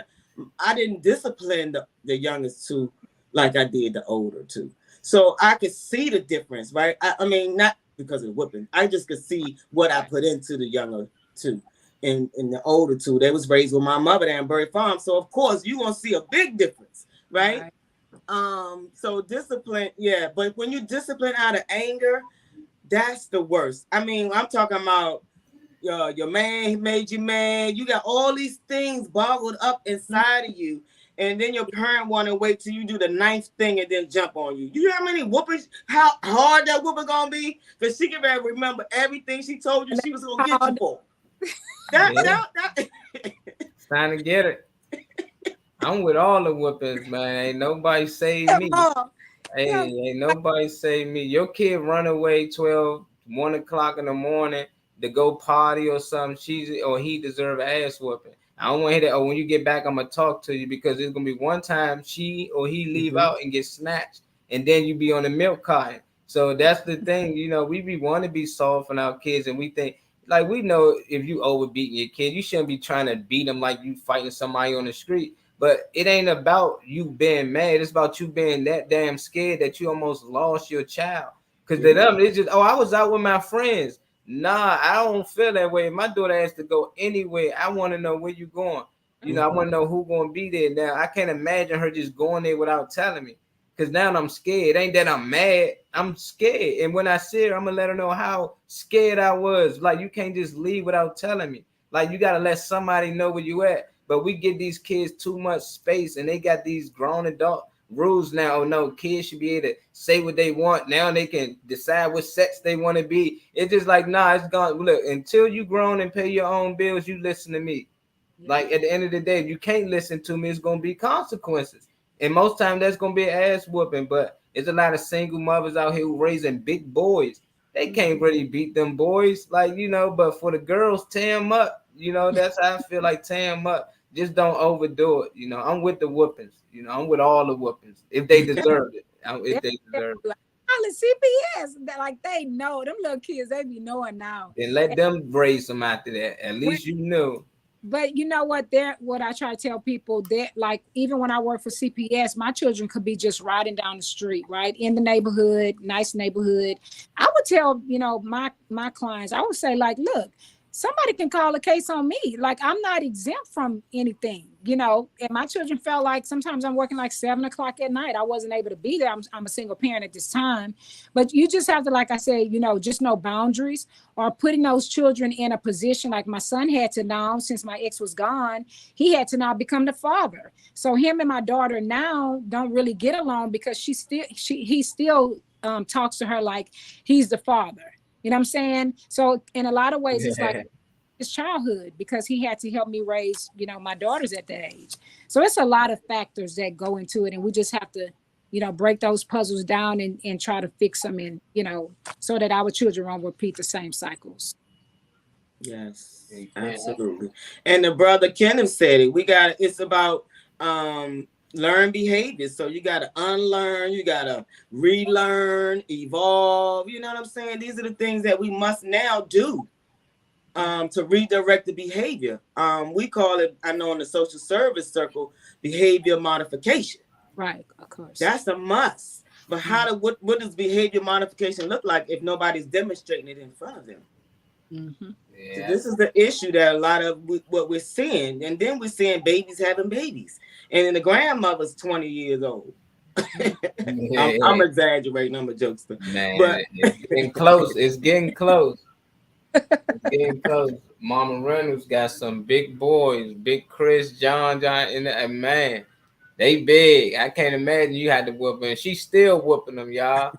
I didn't discipline the youngest 2 like I did the older 2. So I could see the difference, right? I mean, not because of the whipping. I just could see what I put into the younger 2. And the older 2, they was raised with my mother there in Bury Farm. So of course you're going to see a big difference, right? So discipline, yeah. But when you discipline out of anger, that's the worst. I mean, I'm talking about your man made you mad. You got all these things boggled up inside of you. And then your parent want to wait till you do the 9th thing and then jump on you. You know how many whoopings, how hard that whooping going to be? Because she can remember everything she told you she was going to get you for. It's time to get it. I'm with all the whoopings, man. Ain't nobody save me. Ain't nobody save me. Your kid run away 1 o'clock in the morning to go party or something. He deserve an ass whooping. I don't want to hear that. Oh, when you get back, I'm gonna talk to you, because it's gonna be one time she or he leave out and get snatched, and then you be on the milk carton. So that's the thing, we want to be soft on our kids, and we think, like, we know if you overbeating your kid, you shouldn't be trying to beat them like you fighting somebody on the street. But it ain't about you being mad. It's about you being that damn scared that you almost lost your child. Because to them, it's just, I was out with my friends. Nah, I don't feel that way. My daughter has to go anywhere. I want to know where you going. I want to know who going to be there. Now, I can't imagine her just going there without telling me. Because now I'm scared. It ain't that I'm mad. I'm scared. And when I see her, I'm going to let her know how scared I was. Like, you can't just leave without telling me. Like, you got to let somebody know where you at. But we give these kids too much space, and they got these grown adult rules now. Oh no, kids should be able to say what they want. Now they can decide what sex they want to be. It's just like, nah, it's gone. Look, until you grown and pay your own bills, you listen to me. Like at the end of the day, if you can't listen to me, it's gonna be consequences. And most time that's gonna be an ass whooping. But there's a lot of single mothers out here who raising big boys. They can't really beat them boys, like, but for the girls, tear them up. That's how I feel, like, tear them up. Just don't overdo it. I'm with the whoopings. I'm with all the whoopings if they deserve it. If they deserve it. CPS, like they know them little kids, they be knowing now. Then let them raise them after that. At least you knew. But you know what? What I try to tell people that, like, even when I work for CPS, my children could be just riding down the street, right in the neighborhood, nice neighborhood. I would tell my clients, I would say, like, look, somebody can call a case on me. Like, I'm not exempt from anything, and my children felt like sometimes I'm working like 7 o'clock at night. I wasn't able to be there. I'm a single parent at this time, but you just have to, like I said, just know boundaries, or putting those children in a position. Like my son had to now, since my ex was gone, he had to now become the father. So him and my daughter now don't really get along because he still talks to her like he's the father. You know what I'm saying? So in a lot of ways, it's like his childhood, because he had to help me raise, my daughters at that age. So it's a lot of factors that go into it. And we just have to, break those puzzles down and try to fix them, and, so that our children won't repeat the same cycles. Yes, absolutely. And the brother Kenneth said it. It's about learn behavior. So you got to unlearn, you got to relearn, evolve. You know what I'm saying? These are the things that we must now do to redirect the behavior. We call it, I know in the social service circle, behavior modification. Right, of course. That's a must. But what does behavior modification look like if nobody's demonstrating it in front of them? Mm-hmm. Yeah. So this is the issue that a lot of what we're seeing. And then we're seeing babies having babies. And then the grandmother's 20 years old. I'm exaggerating. I'm a jokester. Man, but it's getting close. It's getting close. It's getting close. Mama Reynolds got some big boys, Big Chris, John, and man, they big. I can't imagine you had to whoop them. She's still whooping them, y'all.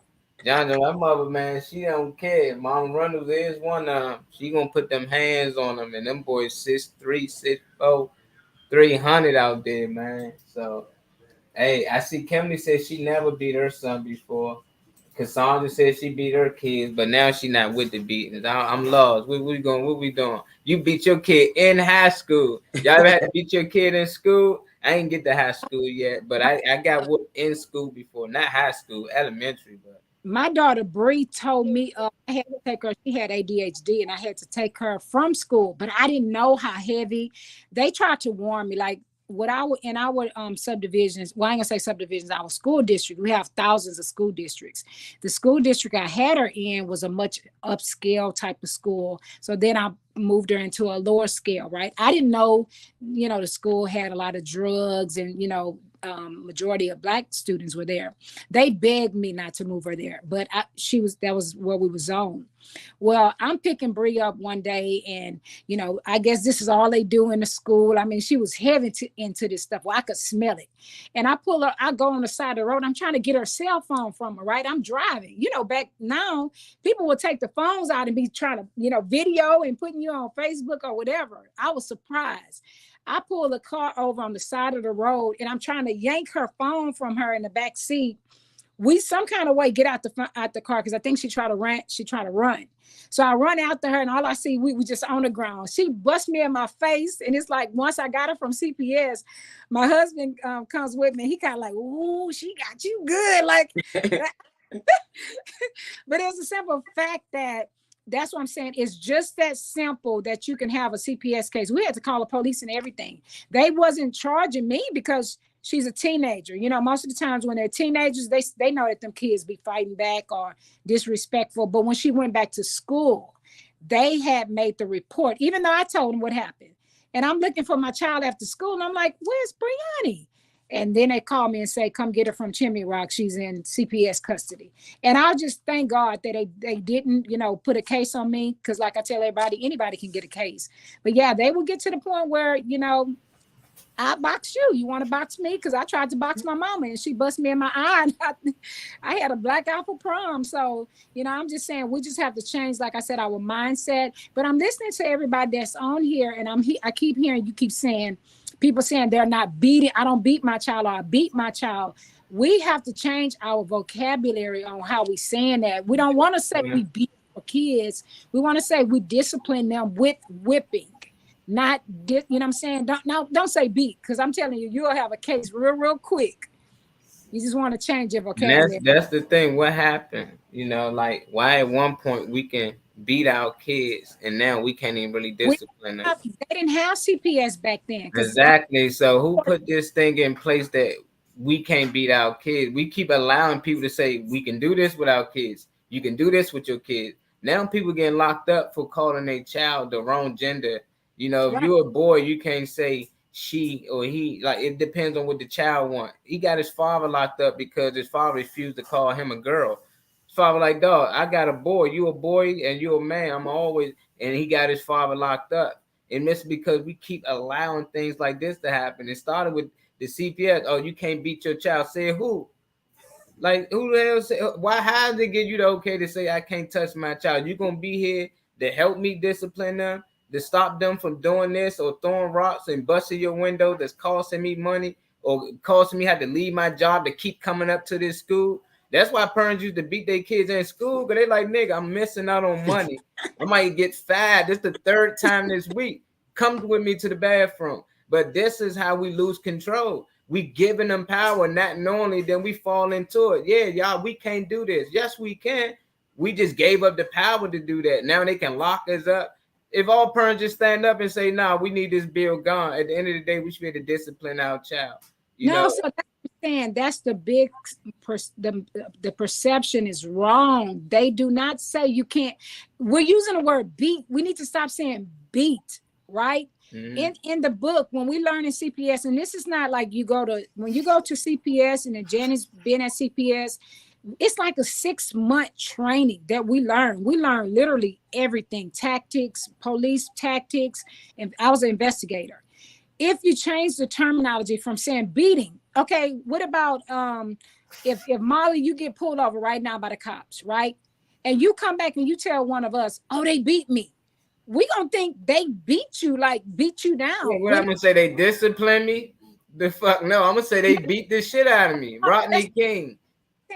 John, that mother, man, she don't care. Mama Reynolds is one of them. She gonna put them hands on them, and them boys 6'3", 6'4", 300 out there, man. So, hey, I see Kimberly said she never beat her son before. Cassandra said she beat her kids, but now she not with the beatings. I'm lost. What we doing? You beat your kid in high school. Y'all ever had to beat your kid in school? I ain't get to high school yet, but I got whooped in school before. Not high school, elementary, but. My daughter Bree told me I had to take her. She had ADHD, and I had to take her from school. But I didn't know how heavy. They tried to warn me, like in our subdivisions. Well, I ain't gonna say subdivisions. Our school district. We have thousands of school districts. The school district I had her in was a much upscale type of school. So then I moved her into a lower scale. Right. I didn't know, the school had a lot of drugs, and majority of Black students were there. They begged me not to move her there, but that was where we was zoned. Well, I'm picking Bree up one day, and I guess this is all they do in the school. I mean, she was heavy into this stuff. Well, I could smell it, and I go on the side of the road. I'm trying to get her cell phone from her. Right, I'm driving. Back now, people will take the phones out and be trying to video and putting you on Facebook or whatever. I was surprised. I pulled the car over on the side of the road, and I'm trying to yank her phone from her in the back seat. We some kind of way get out the car, because I think she tried to run. So I run out to her, and all I see, we just on the ground. She busts me in my face, and it's like, once I got her from CPS, my husband comes with me. He kind of like, ooh, she got you good, like. But it's a simple fact that's what I'm saying. It's just that simple that you can have a CPS case. We had to call the police and everything. They wasn't charging me because she's a teenager. Most of the times when they're teenagers, they know that them kids be fighting back or disrespectful. But when she went back to school, they had made the report, even though I told them what happened. And I'm looking for my child after school, and I'm like, where's Brianni? And then they call me and say, come get her from Chimney Rock. She's in CPS custody. And I just thank God that they didn't, put a case on me. Because like I tell everybody, anybody can get a case. But yeah, they will get to the point where, I box you. You want to box me? Because I tried to box my mama and she bust me in my eye. And I had a black eye for prom. So, I'm just saying we just have to change, like I said, our mindset. But I'm listening to everybody that's on here, and I keep hearing you keep saying, people saying they're not beating. I don't beat my child, or I beat my child. We have to change our vocabulary on how we saying that. We don't want to say we beat our kids. We want to say we discipline them with whipping. Not get, you know what I'm saying? Don't say beat, because I'm telling you, you'll have a case real quick. You just want to change your And that's vocabulary. that's the thing. What happened? Like why at one point we can beat our kids and now we can't even really We discipline them. they didn't have CPS back then, because Exactly. So who put this thing in place that we can't beat our kids? We keep allowing people to say we can do this with our kids. You can do this with your kids. Now people getting locked up for calling a child the wrong gender. If right. you're a boy, you can't say she or he. Like it depends on what the child want. He got his father locked up because his father refused to call him a girl. His father like, dog, I got a boy. You a boy and you a man. I'm always. And he got his father locked up. And it's because we keep allowing things like this to happen. It started with the CPS. Oh, you can't beat your child. Say who? Like who the hell say why? How did they give you the okay to say I can't touch my child? You gonna be here to help me discipline them, to stop them from doing this or throwing rocks and busting your window that's costing me money or costing me have to leave my job to keep coming up to this school. That's why parents used to beat their kids in school because they like, nigga, I'm missing out on money. I might get fired. This is the third time this week. Come with me to the bathroom. But this is how we lose control. We giving them power, not knowingly, then we fall into it. Yeah, y'all, we can't do this. Yes, we can. We just gave up the power to do that. Now they can lock us up. If all parents just stand up and say, nah, we need this bill gone, at the end of the day, we should be able to discipline our child. You No, know, so that's what I'm saying. That's the big the perception is wrong. They do not say you can't. We're using the word beat. We need to stop saying beat, right? In the book, when we learn in CPS, and this is not like when you go to CPS, and Janice been at CPS, it's like a 6-month training that we learn. We learn literally everything: tactics, police tactics, and I was an investigator. If you change the terminology from saying beating, okay, what about if Molly, you get pulled over right now by the cops, right? And you come back and you tell one of us, oh, they beat me. We gonna think they beat you, like beat you yeah, down. what What I'm gonna say, they discipline me? The fuck no, I'm gonna say they beat the shit out of me. that's Rodney King.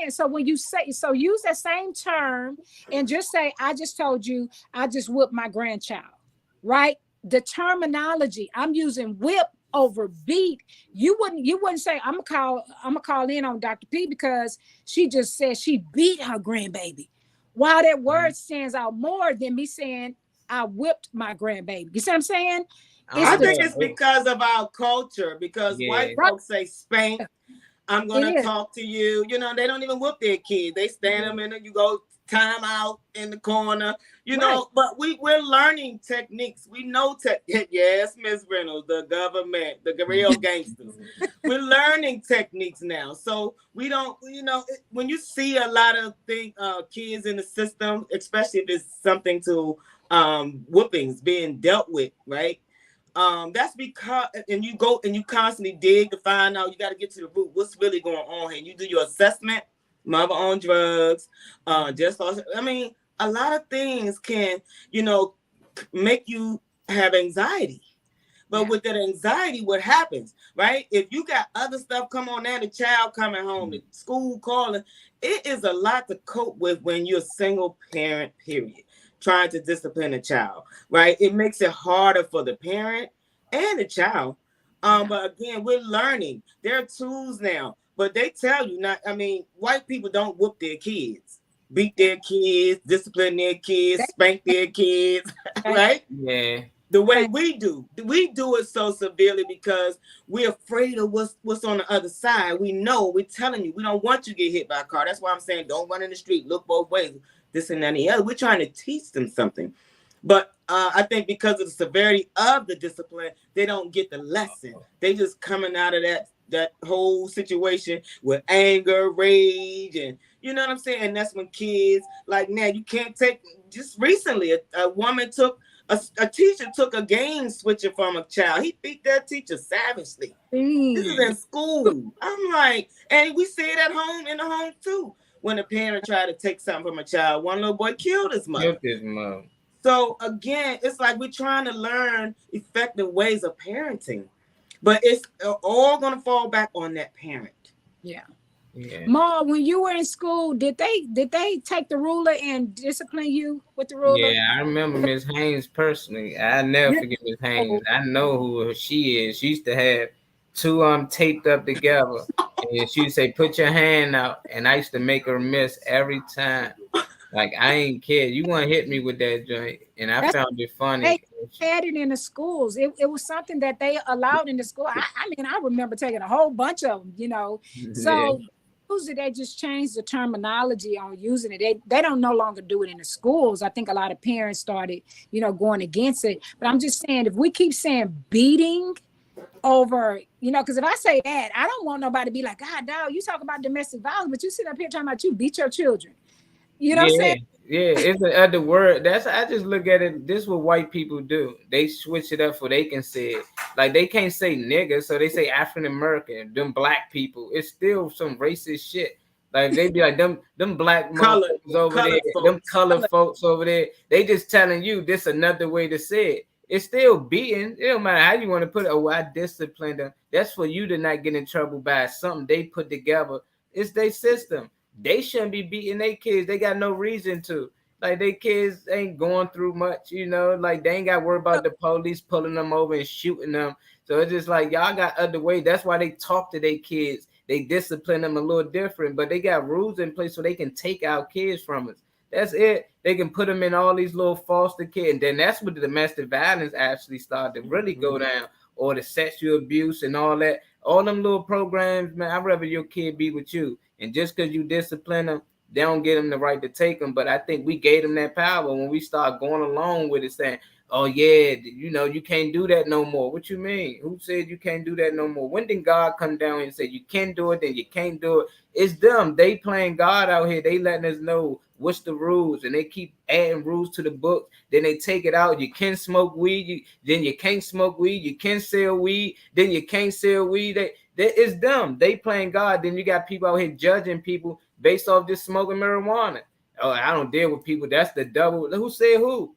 so when you say, so use that same term and just say, I just told you I just whipped my grandchild, right? The terminology I'm using, whip over beat. You wouldn't say I'm gonna call in on Dr. P because she just said she beat her grandbaby. While that word stands out more than me saying I whipped my grandbaby. You see what I'm saying? I It's I don't the think term, it's know. because of our culture, because white Yeah. right? folks say spank. I'm It gonna is. talk to you. They don't even whoop their kids. They stand them in, and you go time out in the corner. Right. But we're learning techniques. We know yes, Miss Reynolds, the government, the real gangsters. We're learning techniques now, so we don't. When you see a lot of kids in the system, especially if it's something to whoopings being dealt with, right? That's because, and you go and you constantly dig to find out. You got to get to the root. What's really going on here? You do your assessment. Mother on drugs, just lost. I mean, a lot of things can, make you have anxiety. But Yeah. with that anxiety, what happens, right? If you got other stuff come on there, the child coming home, the school calling, it is a lot to cope with when you're a single parent, period, trying to discipline a child, right? It makes it harder for the parent and the child. Yeah. But again, we're learning. There are tools now, but they tell you not, I mean, white people don't whoop their kids, beat Yeah. their kids, discipline their kids, That, spank their kids, that, right? Yeah. The way that, we do it so severely because we're afraid of what's on the other side. We're telling you, we don't want you to get hit by a car. That's why I'm saying don't run in the street, look both ways, this and that and the other. We're trying to teach them something. But I think because of the severity of the discipline, they don't get the lesson. They just coming out of that whole situation with anger, rage, and you know what I'm saying. And that's when kids, like, now you can't take. Just recently, a woman took A teacher took a game switcher from a child. He beat that teacher savagely. This is in school. I'm like, and we see it at home, in the home too. When a parent tried to take something from a child, one little boy killed his mother. Killed his mom. So again, it's like we're trying to learn effective ways of parenting, but it's all gonna fall back on that parent. Yeah. Yeah. Ma, when you were in school, did they take the ruler and discipline you with the ruler? Yeah, I remember Miss Haynes personally. I never Yeah. forget Miss Haynes. I know who she is. She used to have two taped up together, and she would say, "Put your hand out," and I used to make her miss every time. Like I ain't care. You want to hit me with that joint, and I That's found it they funny. had it in the schools. It was something that they allowed in the school. I mean, I remember taking a whole bunch of them, you know. Yeah. So usually they just changed the terminology on using it. They don't no longer do it in the schools. I think a lot of parents started, you know, going against it. But I'm just saying, if we keep saying beating over, you know, because if I say that, I don't want nobody to be like, God, dog, you talk about domestic violence, but you sit up here talking about you beat your children. You know what I'm Yeah, saying? yeah, it's the other word. That's I just look at it. This is what white people do. They switch it up for they can say it. Like they can't say nigga, so they say African American. Them black people, it's still some racist shit. Like they be like them black Colored, motherfuckers over there, colored them folks. colored folks over there. They just telling you this another way to say it. It's still beating. It don't matter how you want to put it. Oh, I disciplined them. That's for you to not get in trouble by something they put together. It's their system. They shouldn't be beating their kids. They got no reason to. Like their kids ain't going through much, you know. Like they ain't got to worry about the police pulling them over and shooting them. So it's just like y'all got other ways. That's why they talk to their kids. They discipline them a little different, but they got rules in place so they can take our kids from us. That's it. They can put them in all these little foster kids, and then that's where the domestic violence actually started to really go down, or the sexual abuse and all that. All them little programs, man. I'd rather your kid be with you. And just because you discipline them, they don't get them the right to take them. But I think we gave them that power when we start going along with it, saying, "Oh yeah, you know, you can't do that no more." What you mean? Who said you can't do that no more? When did God come down and say you can do it, then you can't do it? It's them. They playing God out here. They letting us know what's the rules, and they keep adding rules to the book. Then they take it out. You can smoke weed. Then you can't smoke weed. You can sell weed. Then you can't sell weed. It's dumb. They playing God. Then you got people out here judging people based off just smoking marijuana. Oh, I don't deal with people. That's the double. Who said who?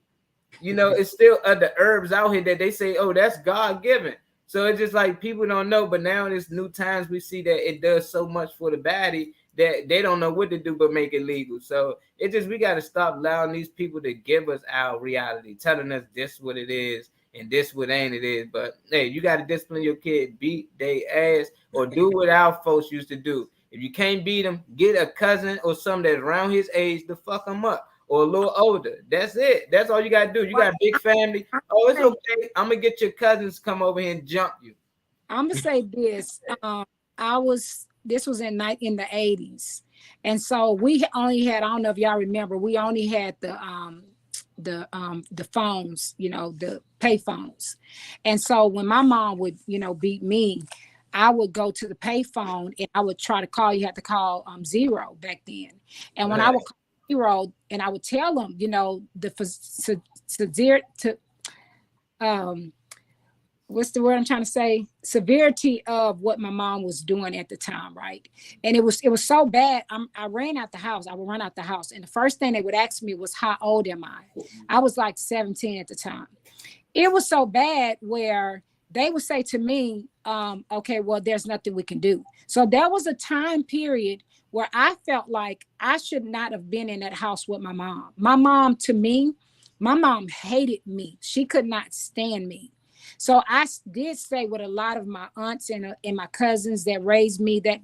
You know, it's still other herbs out here that they say, oh, that's God given. So it's just like people don't know. But now in this new times, we see that it does so much for the body that they don't know what to do but make it legal. So it just we got to stop allowing these people to give us our reality, telling us this what it is and this what ain't it is. But hey, you got to discipline your kid, beat they ass, or do what our folks used to do. If you can't beat them, get a cousin or something that's around his age to fuck him up, or a little older. That's it. That's all you got to do. You got a big family. Oh, it's okay. I'm going to get your cousins to come over here and jump you. I'm gonna say this. This was in the 80s, and so we only had, I don't know if y'all remember, we only had the phones, you know, the pay phones. And so when my mom would, you know, beat me, I would go to the pay phone and I would try to call. You had to call zero back then. And when I would call zero and I would tell them, you know, severe to what's the word I'm trying to say? Severity of what my mom was doing at the time, right? And it was so bad. I ran out the house. I would run out the house, and the first thing they would ask me was, "How old am I?" I was like 17 at the time. It was so bad where they would say to me, "Okay, well, there's nothing we can do." So there was a time period where I felt like I should not have been in that house with my mom. My mom, to me, my mom hated me. She could not stand me. So I did say with a lot of my aunts and my cousins that raised me that,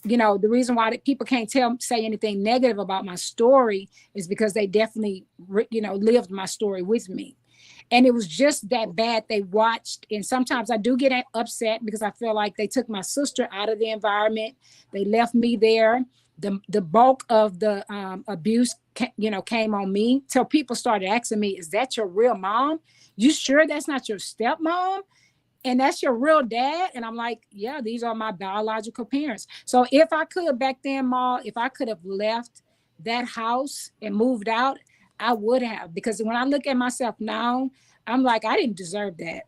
you know, the reason why people can't say anything negative about my story is because they definitely, you know, lived my story with me. And it was just that bad. They watched. And sometimes I do get upset because I feel like they took my sister out of the environment. They left me there. The bulk of the abuse, you know, came on me till people started asking me, "Is that your real mom? You sure that's not your stepmom? And that's your real dad?" And I'm like, "Yeah, these are my biological parents." So if I could back then, Ma, if I could have left that house and moved out, I would have, because when I look at myself now, I'm like, I didn't deserve that.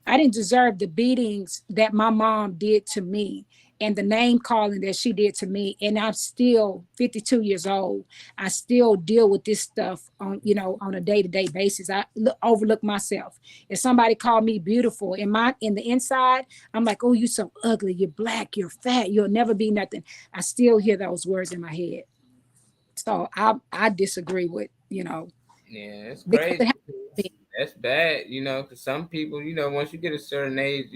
I didn't deserve the beatings that my mom did to me and the name calling that she did to me. And I'm still 52 years old. I still deal with this stuff on, on a day-to-day basis. I overlook myself. If somebody called me beautiful in the inside, I'm like, oh, you so ugly, you're black, you're fat, you'll never be nothing. I still hear those words in my head. So I disagree with, Yeah, it's because it crazy. happened to me. That's bad, because some people, once you get a certain age,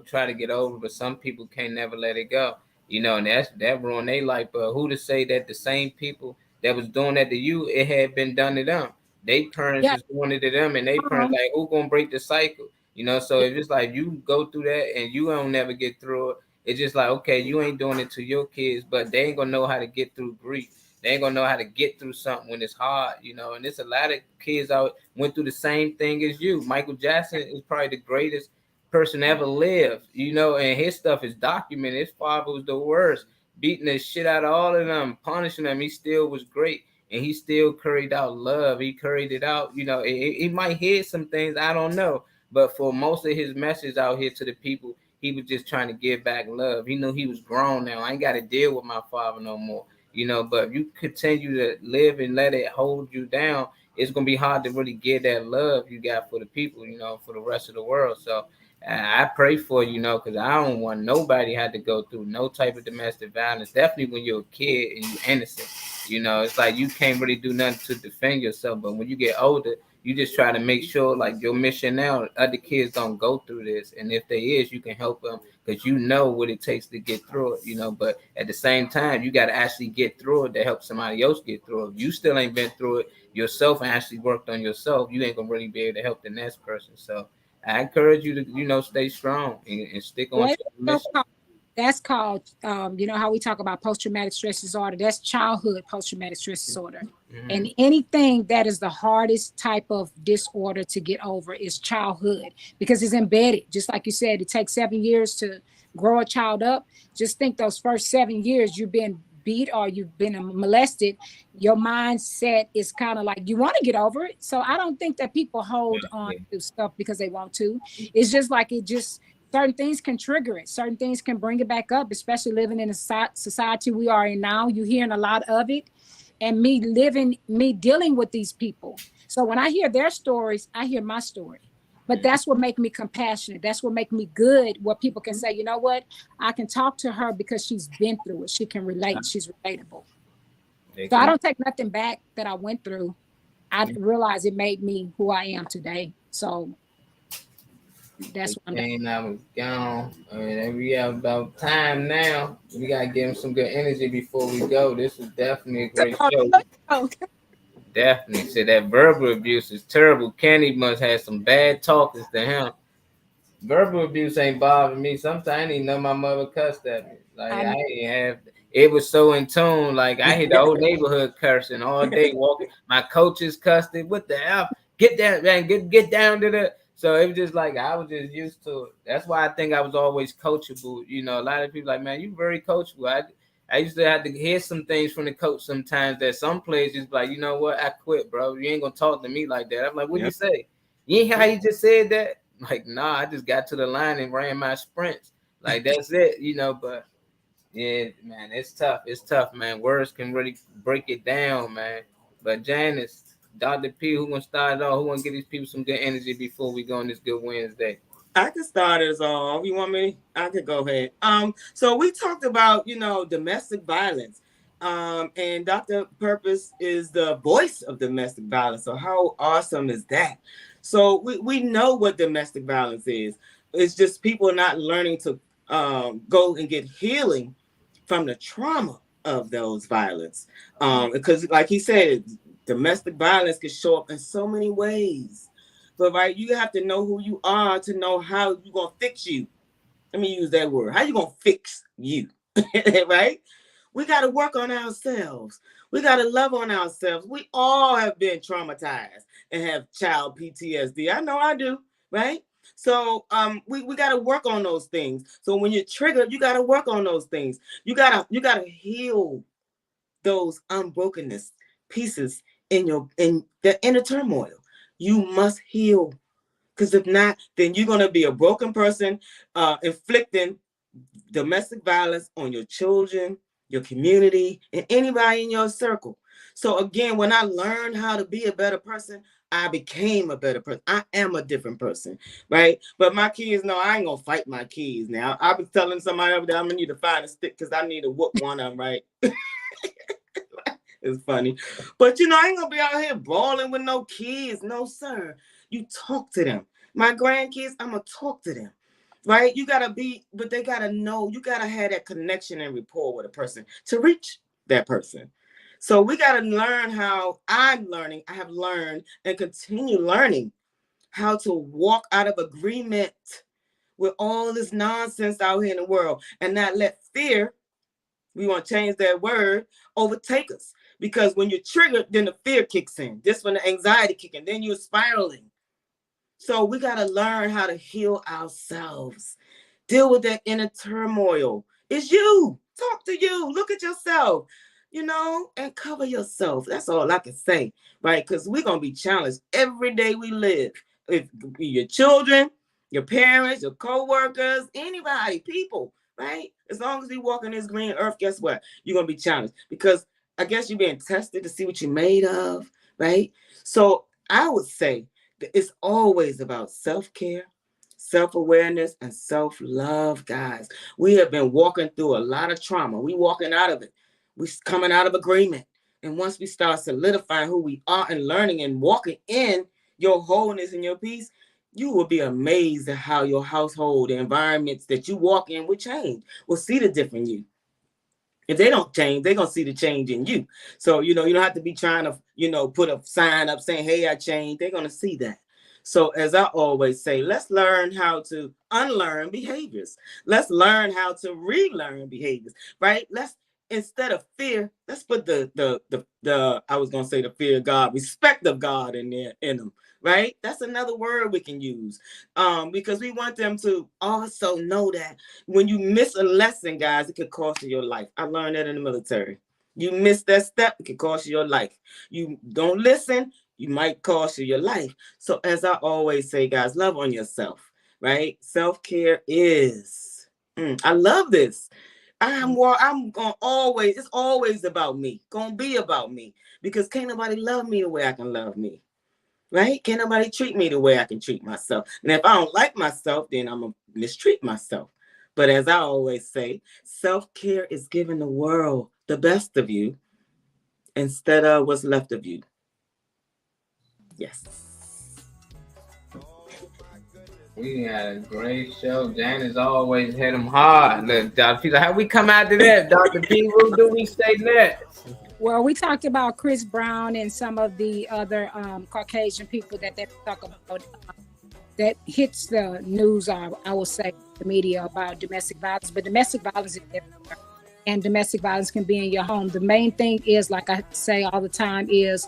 try to get over, but some people can't never let it go, and that ruined their life. But who to say that the same people that was doing that to you, it had been done to them? They parents Yeah. is doing it to them, and they parents like, who gonna break the cycle? So Yeah. if it's like you go through that and you don't never get through it, it's just like, okay, you ain't doing it to your kids, but they ain't gonna know how to get through grief. They ain't gonna know how to get through something when it's hard, and there's a lot of kids out went through the same thing as you. Michael Jackson is probably the greatest person ever lived, and his stuff is documented. His father was the worst, beating the shit out of all of them, punishing them. He still was great, and he still carried out love. He carried it out. He might hid some things, I don't know, but for most of his message out here to the people, he was just trying to give back love. He knew he was grown now. I ain't got to deal with my father no more. But if you continue to live and let it hold you down, it's gonna be hard to really get that love you got for the people, for the rest of the world. So I pray for because I don't want nobody had to go through no type of domestic violence. Definitely when you're a kid and you're innocent, it's like you can't really do nothing to defend yourself. But when you get older, you just try to make sure, like your mission now, other kids don't go through this, and if they is, you can help them because you know what it takes to get through it. But at the same time, you got to actually get through it to help somebody else get through it. If you still ain't been through it yourself and actually worked on yourself, you ain't gonna really be able to help the next person. So I encourage you to, stay strong and stick on Well, to the mission. that's called, how we talk about post-traumatic stress disorder. That's childhood post-traumatic stress disorder. Mm-hmm. And anything that is the hardest type of disorder to get over is childhood, because it's embedded. Just like you said, it takes 7 years to grow a child up. Just think those first 7 years you've been beat or you've been molested, your mindset is kind of like you want to get over it. So I don't think that people hold on to stuff because they want to. It's just like certain things can trigger it. Certain things can bring it back up, especially living in a society we are in now. You're hearing a lot of it. And me dealing with these people. So when I hear their stories, I hear my story. But that's what makes me compassionate. That's what makes me good, where people can say, you know what? I can talk to her because she's been through it. She can relate. She's relatable. So I don't take nothing back that I went through. I realize it made me who I am today. So that's what I'm And I was gone. We have about time now. We gotta give him some good energy before we go. This was definitely a great show. doing. Definitely. Said that verbal abuse is terrible. Kenny must have some bad talkers to him. Verbal abuse ain't bothering me. Sometimes I didn't even know my mother cussed at me. Like I I know. didn't have. It was so in tune. Like I hit the whole neighborhood cursing all day. Walking, my coaches cussed it. What the hell? Get down, man. Get down to the. So it was just like I was just used to it. That's why I think I was always coachable. A lot of people like, man, you very coachable. I used to have to hear some things from the coach sometimes that some players just like, you know what, I quit, bro. You ain't gonna talk to me like that. I'm like, what you say? You ain't hear how you just said that? Like, nah, I just got to the line and ran my sprints. Like that's it, But yeah, man, it's tough. It's tough, man. Words can really break it down, man. But Janice, Dr. P, who gonna start it off? Who gonna give these people some good energy before we go on this good Wednesday? I can start us off. You want me? I could go ahead. So we talked about, domestic violence. And Dr. Purpose is the voice of domestic violence. So how awesome is that? So we know what domestic violence is. It's just people not learning to go and get healing from the trauma of those violence. Because like he said, domestic violence can show up in so many ways. But right, you have to know who you are to know how you're gonna fix you. Let me use that word. How you gonna fix you? Right? We gotta work on ourselves. We gotta love on ourselves. We all have been traumatized and have child PTSD. I know I do, right? So we gotta work on those things. So when you're triggered, you gotta work on those things. You gotta heal those unbrokenness pieces in the inner turmoil. You must heal. Because if not, then you're gonna be a broken person, inflicting domestic violence on your children, your community, and anybody in your circle. So again, when I learned how to be a better person, I became a better person. I am a different person, right? But my kids know I ain't gonna fight my kids now. I was telling somebody over there I'm gonna need to find a stick because I need to whoop one of them, right? It's funny. But I ain't gonna be out here brawling with no kids. No, sir. You talk to them. My grandkids, I'm gonna talk to them. Right? You gotta be, but they gotta know, you gotta have that connection and rapport with a person to reach that person. So we gotta learn how I have learned and continue learning how to walk out of agreement with all this nonsense out here in the world and not let fear, we want to change that word, overtake us. Because when you're triggered, then the fear kicks in. This when the anxiety kicks in, then you're spiraling. So we got to learn how to heal ourselves. Deal with that inner turmoil. It's you. Talk to you. Look at yourself, and cover yourself. That's all I can say, right? Because we're going to be challenged every day we live. If your children, your parents, your co-workers, anybody, people, right? As long as we walk on this green earth, guess what? You're going to be challenged because I guess you're being tested to see what you're made of, right? So I would say that it's always about self-care, self-awareness, and self-love, guys. We have been walking through a lot of trauma. We walking out of it. We coming out of agreement. And once we start solidifying who we are and learning and walking in your wholeness and your peace, you will be amazed at how your household, the environments that you walk in will change. Will see the different you. If they don't change, they're gonna see the change in you. So you don't have to be trying to, put a sign up saying, "Hey, I changed." They're gonna see that. So as I always say, let's learn how to unlearn behaviors. Let's learn how to relearn behaviors, right? Let's instead of fear, let's put the I was gonna say the fear of God, respect of God in there in them, right? That's another word we can use, because we want them to also know that when you miss a lesson, guys, it could cost you your life. I learned that in the military. You miss that step, it could cost you your life. You don't listen, you might cost you your life. So as I always say, guys, love on yourself, right? Self-care is. I love this. I'm gonna always, it's always about me. Gonna be about me. Because can't nobody love me the way I can love me. Right? Can't nobody treat me the way I can treat myself. And if I don't like myself, then I'm gonna mistreat myself. But as I always say, self-care is giving the world the best of you instead of what's left of you. Yes. We had a great show. Janice always hit them hard. Look, Dr. P, how we come out to that? Dr. P, what do we say next? Well, we talked about Chris Brown and some of the other Caucasian people that they talk about that hits the news, I will say, the media about domestic violence. But domestic violence is everywhere. And domestic violence can be in your home. The main thing is, like I say all the time, is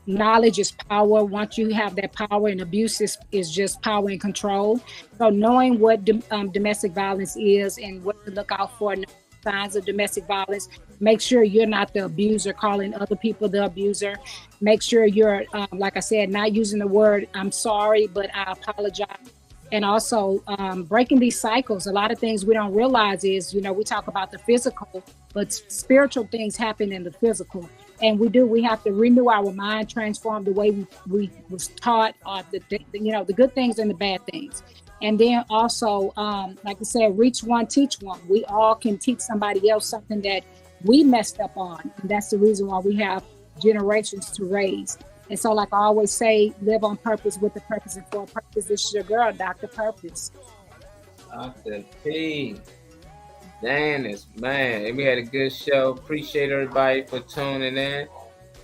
knowledge is power. Once you have that power, and abuse is just power and control. So knowing what domestic violence is and what to look out for, signs of domestic violence, make sure you're not the abuser, calling other people the abuser. Make sure you're, like I said, not using the word "I'm sorry," but "I apologize." And also breaking these cycles. A lot of things we don't realize is, we talk about the physical, but spiritual things happen in the physical. And we have to renew our mind, transform the way we was taught, the good things and the bad things. And then also, like I said, reach one, teach one. We all can teach somebody else something that we messed up on. And that's the reason why we have generations to raise. And so, like I always say, live on purpose, with a purpose, and for a purpose. This is your girl, Dr. Purpose. Dr. P. Janice, man, we had a good show. Appreciate everybody for tuning in.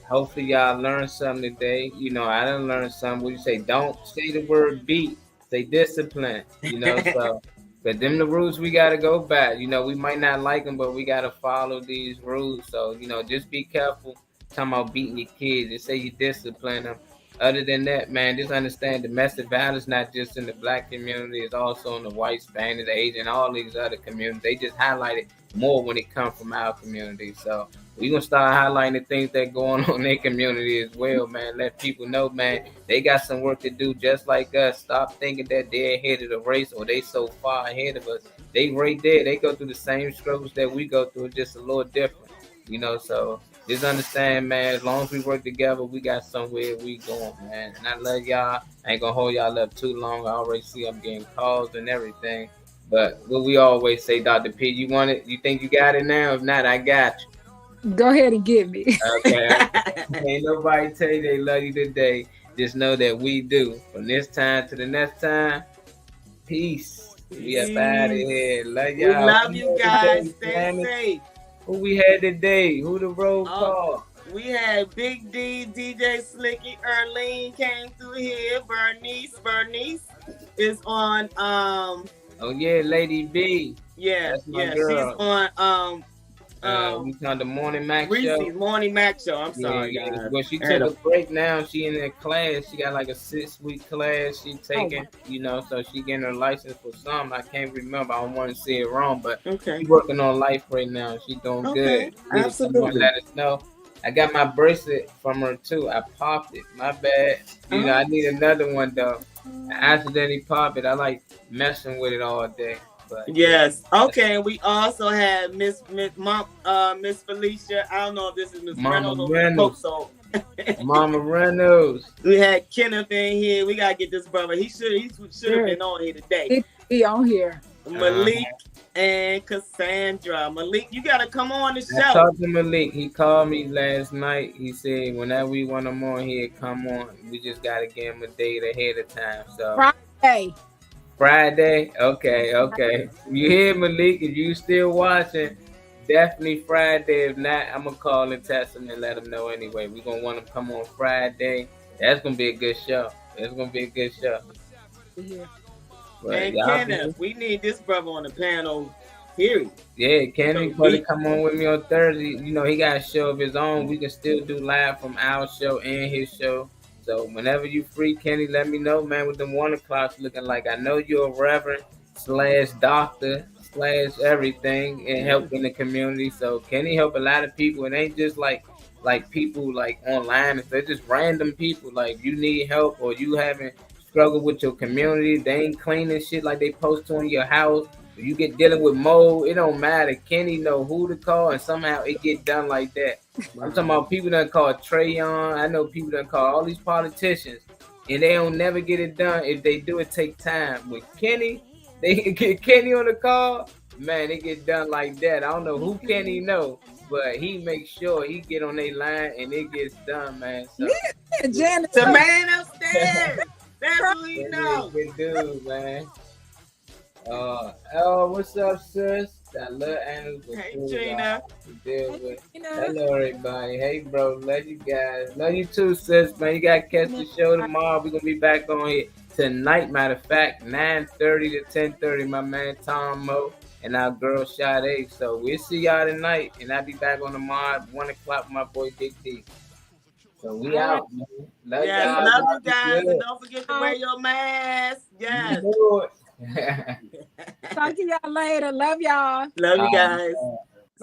Hopefully y'all learned something today. I done learned something. What you say? Don't say the word beat. Say discipline. So but them the rules we gotta go back. We might not like them, but we gotta follow these rules. So, just be careful. Talking about beating your kids. They say you discipline them. Other than that, man, just understand domestic violence not just in the black community, it's also in the white, Spanish, Asian, all these other communities. They just highlight it more when it comes from our community. So we gonna start highlighting the things that going on in their community as well, man. Let people know, man, they got some work to do just like us. Stop thinking that they're ahead of the race or they so far ahead of us. They right there. They go through the same struggles that we go through, just a little different. So just understand, man, as long as we work together, we got somewhere we going, man. And I love y'all. I ain't gonna hold y'all up too long. I already see I'm getting calls and everything. But what we always say, Dr. P, you want it? You think you got it now? If not, I got you. Go ahead and get me. Okay. Ain't nobody tell you they love you today. Just know that we do. From this time to the next time, peace. We up out of here. Love y'all. We love you guys. Stay safe. Who we had today? Who the road called? We had Big D, DJ Slicky, Erlene came through here. Bernice is on Oh yeah, Lady B. Yeah, she's on we call the Morning Mac Reese's Show. Morning Mac Show. I'm sorry, guys. Well, she took a break now. She in that class. She got like a 6-week class she taking, so she getting her license for something. I can't remember. I don't want to say it wrong, but she's working on life right now. She's doing good. Absolutely. Let us know. I got my bracelet from her too. I popped it. My bad. I need another one though. I accidentally popped it. I like messing with it all day. But, yes. Okay. We also had Miss Felicia. I don't know if this is Miss Reynolds. Mama Reynolds. We had Kenneth in here. We gotta get this brother. He should have been on here today. He on here. Malik and Cassandra. Malik, you gotta come on the show. I talked to Malik. He called me last night. He said whenever we want him on here, come on. We just gotta give him a date ahead of time. So Friday. Okay. You hear, Malik? If you still watching, definitely Friday. If not, I'm gonna call and text him and let him know anyway. We're gonna want him to come on Friday. That's gonna be a good show. Yeah. And Kenneth, we need this brother on the panel. Period. Yeah, Kenneth probably come on with me on Thursday. He got a show of his own. We can still do live from our show and his show. So whenever you free, Kenny, let me know, man, what them 1 o'clocks looking like. I know you're a reverend / doctor / everything and helping the community. So Kenny help a lot of people. It ain't just like people like online. It's just random people. Like you need help or you having struggle with your community. They ain't cleaning shit like they post on your house. You get dealing with mold, it don't matter. Kenny know who to call, and somehow it get done like that. I'm talking about people that call Trayon. I know people that call all these politicians, and they don't never get it done. If they do, it take time. With Kenny, they get Kenny on the call. Man, it get done like that. I don't know who Kenny know, but he makes sure he get on their line and it gets done, man. So, Janice, the man upstairs. That's who he knows. Good dude, man. What's up, sis? I love animals. Hey, Gina. Hello, everybody. Hey, bro. Love you guys. Love you too, sis, man. You got to catch the show tomorrow. We're going to be back on here tonight, matter of fact, 9:30 to 10:30, my man Tom Mo and our girl Sade. So we'll see y'all tonight, and I'll be back on tomorrow at 1 o'clock with my boy Big D. So we out, man. Love you guys. And don't forget to wear your mask. Yes. Talk to y'all later. Love y'all. Love you guys.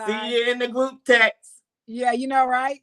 See you in the group text. Yeah, right?